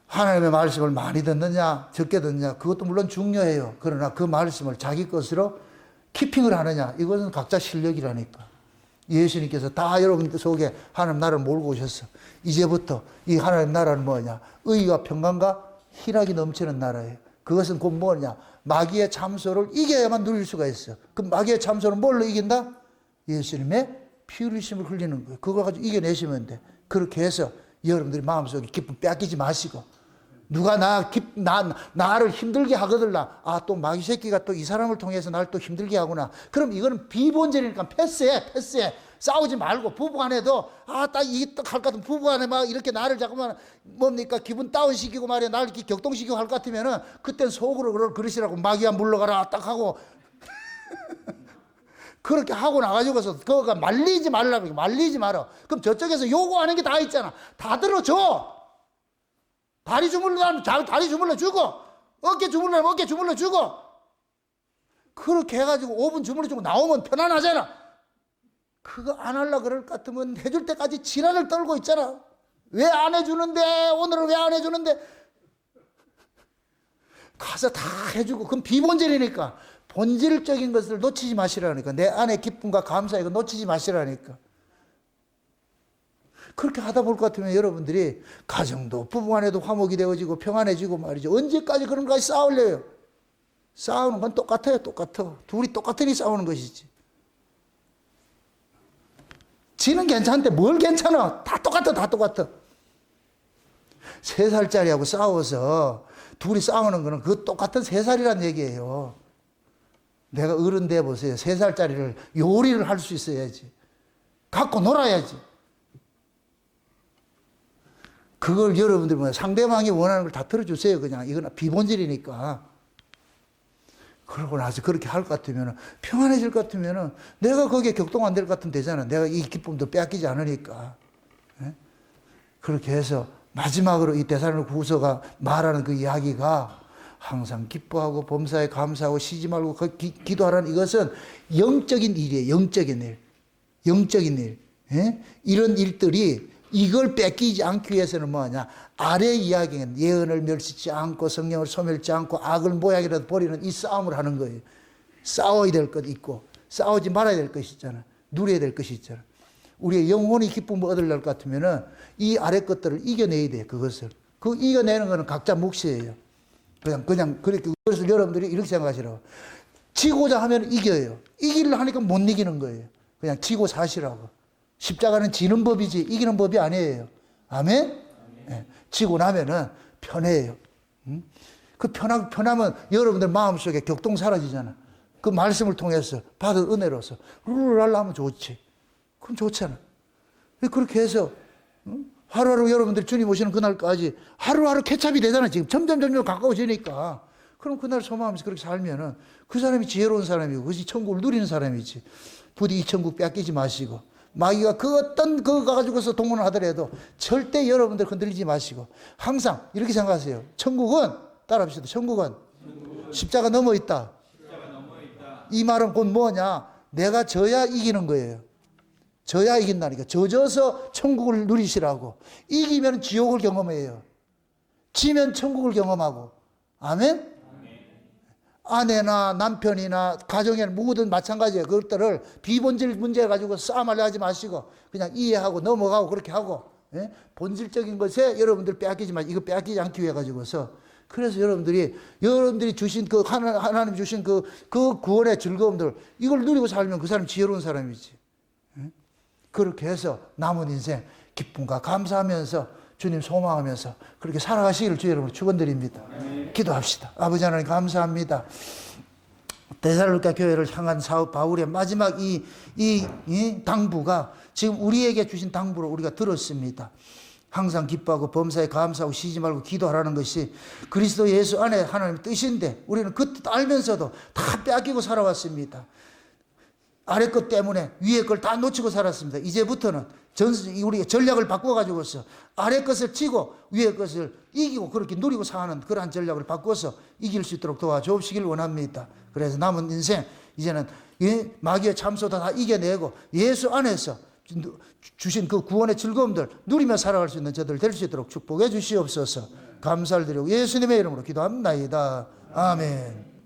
하나님의 말씀을 많이 듣느냐 적게 듣느냐 그것도 물론 중요해요. 그러나 그 말씀을 자기 것으로 키핑을 하느냐 이것은 각자 실력이라니까. 예수님께서 다 여러분들 속에 하나님 나라를 몰고 오셨어. 이제부터 이 하나님 나라는 뭐냐? 의와 평강과 희락이 넘치는 나라예요. 그것은 곧 뭐냐? 마귀의 참소를 이겨야만 누릴 수가 있어. 그 마귀의 참소는 뭘로 이긴다? 예수님의 피 흘리심을 흘리는 거예요. 그걸 가지고 이겨내시면 돼. 그렇게 해서 여러분들이 마음속에 기쁨 빼앗기지 마시고, 누가 나를 힘들게 하거들라. 아, 또 마귀 새끼가 또 이 사람을 통해서 나를 또 힘들게 하구나. 그럼 이거는 비본질이니까 패스해. 싸우지 말고, 부부간에도, 딱 할 것 같으면 부부간에 막 이렇게 나를 자꾸만, 뭡니까, 기분 다운시키고 말이야, 나를 이렇게 격동시키고 할 것 같으면은, 그땐 속으로 그러시라고, 마귀야 물러가라, 딱 하고. 그렇게 하고 나가지고서, 그거가 말리지 말라고, 말리지 마라. 그럼 저쪽에서 요구하는 게 다 있잖아. 다 들어줘! 다리 주물러면 다리 주물러 주고, 어깨 주물러면 어깨 주물러 주고, 그렇게 해가지고 5분 주물러 주고 나오면 편안하잖아. 그거 안 하려고 그럴 것 같으면 해줄 때까지 지랄을 떨고 있잖아. 왜 안 해주는데? 오늘은 왜 안 해주는데? 가서 다 해주고, 그럼 비본질이니까. 본질적인 것을 놓치지 마시라니까. 내 안의 기쁨과 감사 이거 놓치지 마시라니까. 그렇게 하다 볼 것 같으면 여러분들이 가정도 부부간에도 화목이 되어지고 평안해지고 말이죠. 언제까지 그런 것까지 싸우려요? 싸우는 건 똑같아요. 똑같아. 둘이 똑같으니 싸우는 것이지. 지는 괜찮은데 뭘 괜찮아? 다 똑같아. 3살짜리하고 싸워서 둘이 싸우는 거는 그 똑같은 3살이란 얘기예요. 내가 어른 돼 보세요. 3살짜리를 요리를 할 수 있어야지. 갖고 놀아야지. 그걸 여러분들 뭐 상대방이 원하는 걸 다 들어주세요. 그냥 이건 비본질이니까. 그러고 나서 그렇게 할 것 같으면 평안해질 것 같으면 내가 거기에 격동 안 될 것 같으면 되잖아. 내가 이 기쁨도 빼앗기지 않으니까. 네? 그렇게 해서 마지막으로 이 데살로니가 후서가 말하는 그 이야기가 항상 기뻐하고 범사에 감사하고 쉬지 말고 기도하라는 이것은 영적인 일이에요. 영적인 일. 예? 이런 일들이 이걸 뺏기지 않기 위해서는 뭐냐? 아래 이야기는 예언을 멸시치 않고 성령을 소멸치 않고 악을 모양이라도 버리는 이 싸움을 하는 거예요. 싸워야 될 것 있고 싸우지 말아야 될 것이 있잖아. 누려야 될 것이 있잖아. 우리의 영혼이 기쁨을 얻으려고 같으면은 이 아래 것들을 이겨내야 돼. 그것을. 그 이겨내는 거는 각자 몫이에요. 그냥 그렇게. 그래서 여러분들이 이렇게 생각하시라고. 지고자 하면 이겨요. 이기려 하니까 못 이기는 거예요. 그냥 지고 사시라고. 십자가는 지는 법이지 이기는 법이 아니에요. 아멘? 네. 지고 나면은 편해요. 그 편하면 여러분들 마음속에 격동 사라지잖아. 그 말씀을 통해서 받은 은혜로서 룰랄라 하면 좋지. 그럼 좋잖아. 그렇게 해서 하루하루 여러분들이 주님 오시는 그날까지 하루하루 케찹이 되잖아. 지금 점점 가까워지니까. 그럼 그날 소망하면서 그렇게 살면은 그 사람이 지혜로운 사람이고 그것이 천국을 누리는 사람이지. 부디 이 천국 뺏기지 마시고 마귀가 그 어떤 그거 가지고서 동원을 하더라도 절대 여러분들 흔들리지 마시고 항상 이렇게 생각하세요. 천국은 따라합시다. 천국은 십자가 넘어 있다. 이 말은 곧 뭐냐? 내가 져야 이기는 거예요. 져야 이긴다니까. 져서 천국을 누리시라고. 이기면 지옥을 경험해요. 지면 천국을 경험하고. 아멘? 아내나 남편이나 가정에는 누구든 마찬가지예요. 그것들을 비본질 문제 가지고 싸움하려 하지 마시고 그냥 이해하고 넘어가고 그렇게 하고, 예? 본질적인 것에 여러분들 빼앗기지 마시고 이거 빼앗기지 않기 위해 가지고서 그래서 여러분들이 주신 그 하나님 주신 그 구원의 즐거움들 이걸 누리고 살면 그 사람 지혜로운 사람이지. 예? 그렇게 해서 남은 인생 기쁨과 감사하면서 주님 소망하면서 그렇게 살아가시기를 주 여러분 축원드립니다. 기도합시다. 아버지 하나님 감사합니다. 데살로니가 교회를 향한 사업 바울의 마지막 이 당부가 지금 우리에게 주신 당부로 우리가 들었습니다. 항상 기뻐하고 범사에 감사하고 쉬지 말고 기도하라는 것이 그리스도 예수 안에 하나님의 뜻인데 우리는 그 뜻 알면서도 다 빼앗기고 살아왔습니다. 아래 것 때문에 위에 걸 다 놓치고 살았습니다. 이제부터는 우리가 전략을 바꿔가지고서 아래 것을 치고 위에 것을 이기고 그렇게 누리고 사는 그러한 전략을 바꿔서 이길 수 있도록 도와주시길 원합니다. 그래서 남은 인생 이제는 마귀의 참소도 다 이겨내고 예수 안에서 주신 그 구원의 즐거움들 누리며 살아갈 수 있는 저들 될 수 있도록 축복해 주시옵소서. 감사를 드리고 예수님의 이름으로 기도합니다. 아멘.